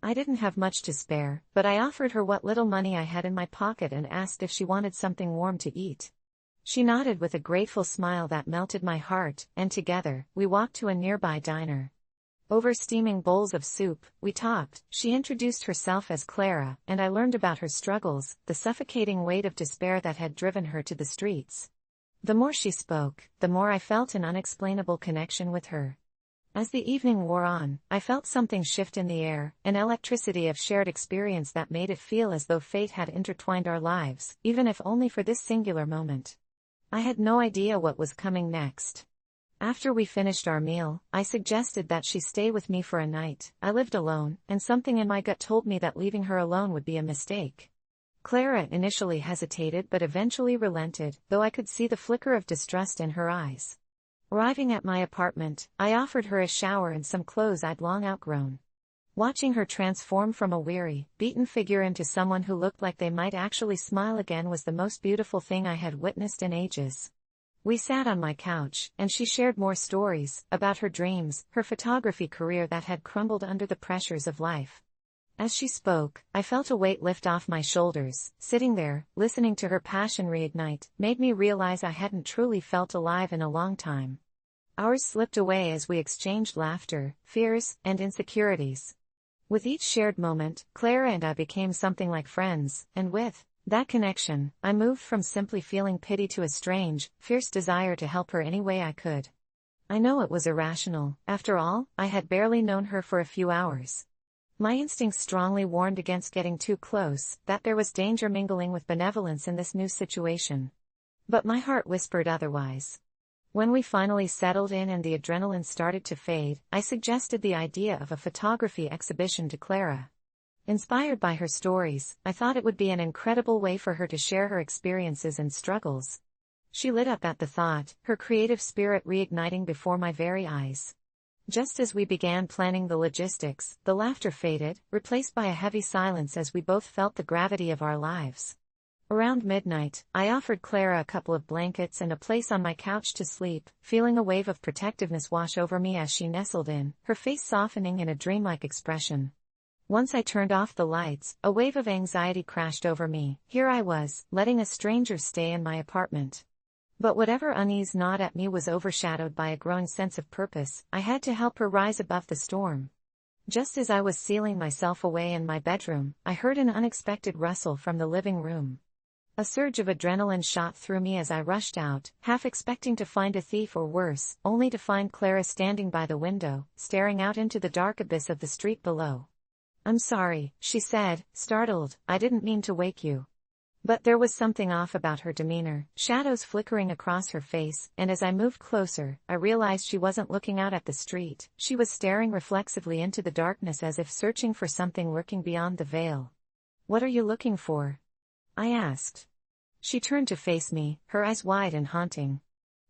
I didn't have much to spare, but I offered her what little money I had in my pocket and asked if she wanted something warm to eat. She nodded with a grateful smile that melted my heart, and together, we walked to a nearby diner. Over steaming bowls of soup, we talked. She introduced herself as Clara, and I learned about her struggles, the suffocating weight of despair that had driven her to the streets. The more she spoke, the more I felt an unexplainable connection with her. As the evening wore on, I felt something shift in the air, an electricity of shared experience that made it feel as though fate had intertwined our lives, even if only for this singular moment. I had no idea what was coming next. After we finished our meal, I suggested that she stay with me for a night. I lived alone, and something in my gut told me that leaving her alone would be a mistake. Clara initially hesitated but eventually relented, though I could see the flicker of distrust in her eyes. Arriving at my apartment, I offered her a shower and some clothes I'd long outgrown. Watching her transform from a weary, beaten figure into someone who looked like they might actually smile again was the most beautiful thing I had witnessed in ages. We sat on my couch, and she shared more stories, about her dreams, her photography career that had crumbled under the pressures of life. As she spoke, I felt a weight lift off my shoulders. Sitting there, listening to her passion reignite, made me realize I hadn't truly felt alive in a long time. Hours slipped away as we exchanged laughter, fears, and insecurities. With each shared moment, Clara and I became something like friends, and with that connection, I moved from simply feeling pity to a strange, fierce desire to help her any way I could. I know it was irrational. After all, I had barely known her for a few hours. My instincts strongly warned against getting too close, that there was danger mingling with benevolence in this new situation. But my heart whispered otherwise. When we finally settled in and the adrenaline started to fade, I suggested the idea of a photography exhibition to Clara. Inspired by her stories, I thought it would be an incredible way for her to share her experiences and struggles. She lit up at the thought, her creative spirit reigniting before my very eyes. Just as we began planning the logistics, the laughter faded, replaced by a heavy silence as we both felt the gravity of our lives. Around midnight, I offered Clara a couple of blankets and a place on my couch to sleep, feeling a wave of protectiveness wash over me as she nestled in, her face softening in a dreamlike expression. Once I turned off the lights, a wave of anxiety crashed over me. Here I was, letting a stranger stay in my apartment. But whatever unease gnawed at me was overshadowed by a growing sense of purpose. I had to help her rise above the storm. Just as I was sealing myself away in my bedroom, I heard an unexpected rustle from the living room. A surge of adrenaline shot through me as I rushed out, half expecting to find a thief or worse, only to find Clara standing by the window, staring out into the dark abyss of the street below. "I'm sorry," she said, startled, "I didn't mean to wake you." But there was something off about her demeanor, shadows flickering across her face, and as I moved closer, I realized she wasn't looking out at the street. She was staring reflexively into the darkness as if searching for something lurking beyond the veil. "What are you looking for?" I asked. She turned to face me, her eyes wide and haunting.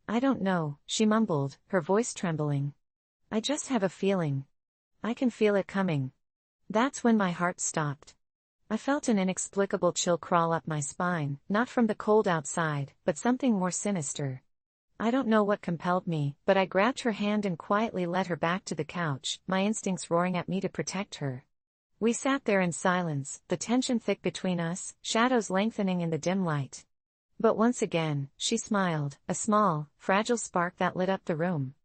"I don't know," she mumbled, her voice trembling. "I just have a feeling. I can feel it coming." That's when my heart stopped. I felt an inexplicable chill crawl up my spine, not from the cold outside, but something more sinister. I don't know what compelled me, but I grabbed her hand and quietly led her back to the couch, my instincts roaring at me to protect her. We sat there in silence, the tension thick between us, shadows lengthening in the dim light. But once again, she smiled, a small, fragile spark that lit up the room.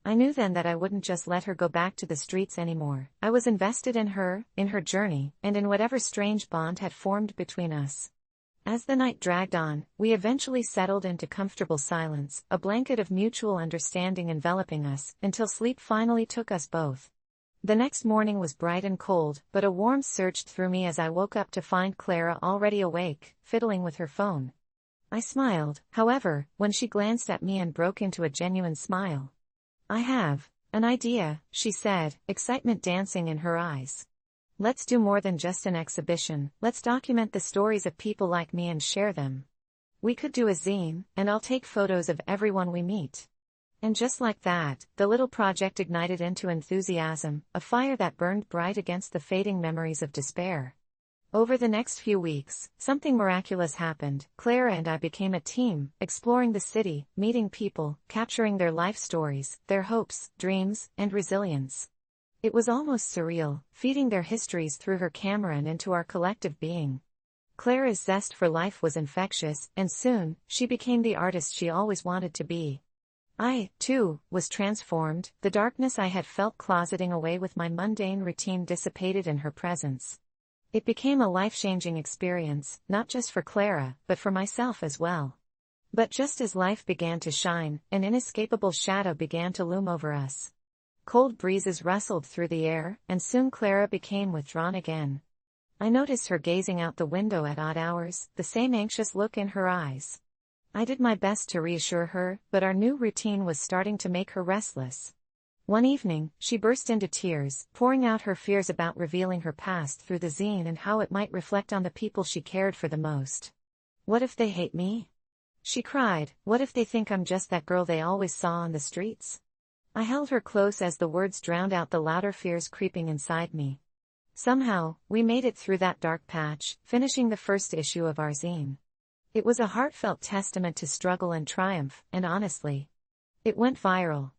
I knew then that I wouldn't just let her go back to the streets anymore. I was invested in her journey, and in whatever strange bond had formed between us. As the night dragged on, we eventually settled into comfortable silence, a blanket of mutual understanding enveloping us, until sleep finally took us both. The next morning was bright and cold, but a warmth surged through me as I woke up to find Clara already awake, fiddling with her phone. I smiled, however, when she glanced at me and broke into a genuine smile. "I have an idea," she said, excitement dancing in her eyes. "Let's do more than just an exhibition. Let's document the stories of people like me and share them. We could do a zine, and I'll take photos of everyone we meet." And just like that, the little project ignited into enthusiasm, a fire that burned bright against the fading memories of despair. Over the next few weeks, something miraculous happened. Clara and I became a team, exploring the city, meeting people, capturing their life stories, their hopes, dreams, and resilience. It was almost surreal, feeding their histories through her camera and into our collective being. Clara's zest for life was infectious, and soon, she became the artist she always wanted to be. I, too, was transformed. The darkness I had felt closeting away with my mundane routine dissipated in her presence. It became a life-changing experience, not just for Clara, but for myself as well. But just as life began to shine, an inescapable shadow began to loom over us. Cold breezes rustled through the air, and soon Clara became withdrawn again. I noticed her gazing out the window at odd hours, the same anxious look in her eyes. I did my best to reassure her, but our new routine was starting to make her restless. One evening, she burst into tears, pouring out her fears about revealing her past through the zine and how it might reflect on the people she cared for the most. "What if they hate me?" she cried. "What if they think I'm just that girl they always saw on the streets?" I held her close as the words drowned out the louder fears creeping inside me. Somehow, we made it through that dark patch, finishing the first issue of our zine. It was a heartfelt testament to struggle and triumph, and honestly, it went viral.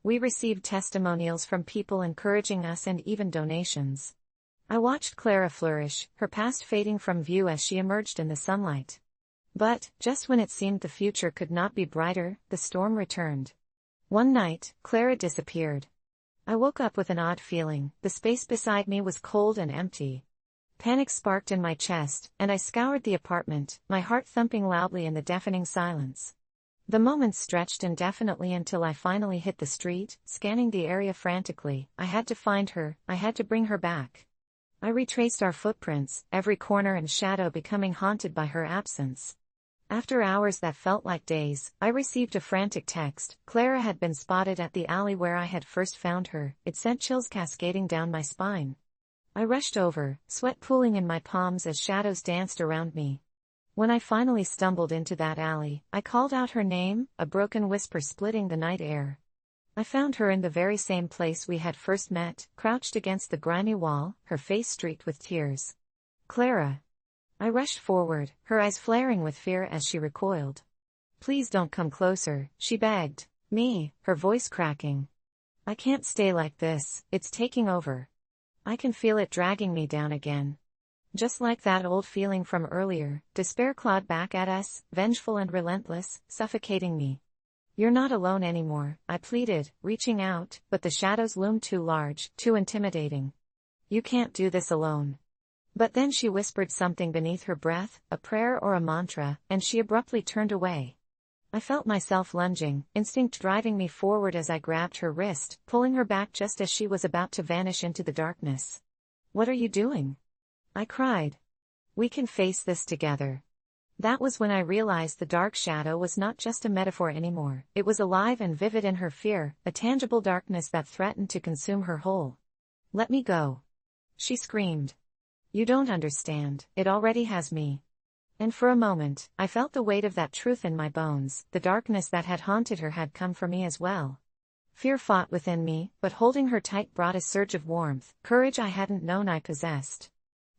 We received testimonials from people encouraging us and even donations. I watched Clara flourish, her past fading from view as she emerged in the sunlight. But, just when it seemed the future could not be brighter, the storm returned. One night, Clara disappeared. I woke up with an odd feeling. The space beside me was cold and empty. Panic sparked in my chest, and I scoured the apartment, my heart thumping loudly in the deafening silence. The moments stretched indefinitely until I finally hit the street, scanning the area frantically. I had to find her, I had to bring her back. I retraced our footprints, every corner and shadow becoming haunted by her absence. After hours that felt like days, I received a frantic text. Clara had been spotted at the alley where I had first found her. It sent chills cascading down my spine. I rushed over, sweat pooling in my palms as shadows danced around me. When I finally stumbled into that alley, I called out her name, a broken whisper splitting the night air. I found her in the very same place we had first met, crouched against the grimy wall, her face streaked with tears. "Clara." I rushed forward, her eyes flaring with fear as she recoiled. "Please don't come closer," she begged. "Me," her voice cracking. "I can't stay like this, it's taking over. I can feel it dragging me down again." Just like that old feeling from earlier, despair clawed back at us, vengeful and relentless, suffocating me. "You're not alone anymore," I pleaded, reaching out, but the shadows loomed too large, too intimidating. "You can't do this alone." But then she whispered something beneath her breath, a prayer or a mantra, and she abruptly turned away. I felt myself lunging, instinct driving me forward as I grabbed her wrist, pulling her back just as she was about to vanish into the darkness. "What are you doing?" I cried. "We can face this together." That was when I realized the dark shadow was not just a metaphor anymore. It was alive and vivid in her fear, a tangible darkness that threatened to consume her whole. "Let me go," she screamed. "You don't understand, it already has me." And for a moment, I felt the weight of that truth in my bones. The darkness that had haunted her had come for me as well. Fear fought within me, but holding her tight brought a surge of warmth, courage I hadn't known I possessed.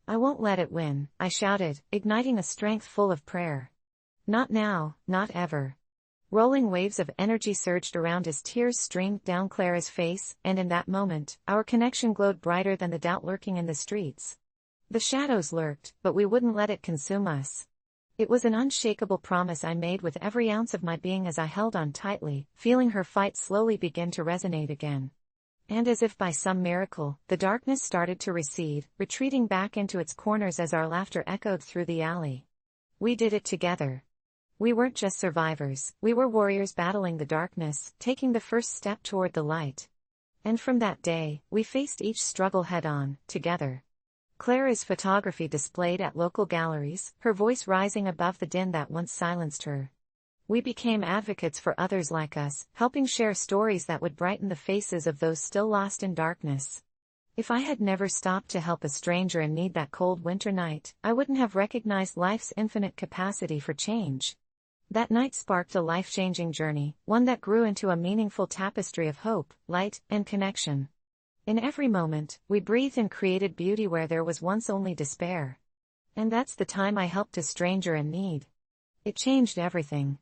"I won't let it win," I shouted, igniting a strength full of prayer. "Not now, not ever." Rolling waves of energy surged around as tears streamed down Clara's face, and in that moment, our connection glowed brighter than the doubt lurking in the streets. The shadows lurked, but we wouldn't let it consume us. It was an unshakable promise I made with every ounce of my being as I held on tightly, feeling her fight slowly begin to resonate again. And as if by some miracle, the darkness started to recede, retreating back into its corners as our laughter echoed through the alley. We did it together. We weren't just survivors, we were warriors battling the darkness, taking the first step toward the light. And from that day, we faced each struggle head-on, together. Clara's photography displayed at local galleries, her voice rising above the din that once silenced her. We became advocates for others like us, helping share stories that would brighten the faces of those still lost in darkness. If I had never stopped to help a stranger in need that cold winter night, I wouldn't have recognized life's infinite capacity for change. That night sparked a life-changing journey, one that grew into a meaningful tapestry of hope, light, and connection. In every moment, we breathed and created beauty where there was once only despair. And that's the time I helped a stranger in need. It changed everything.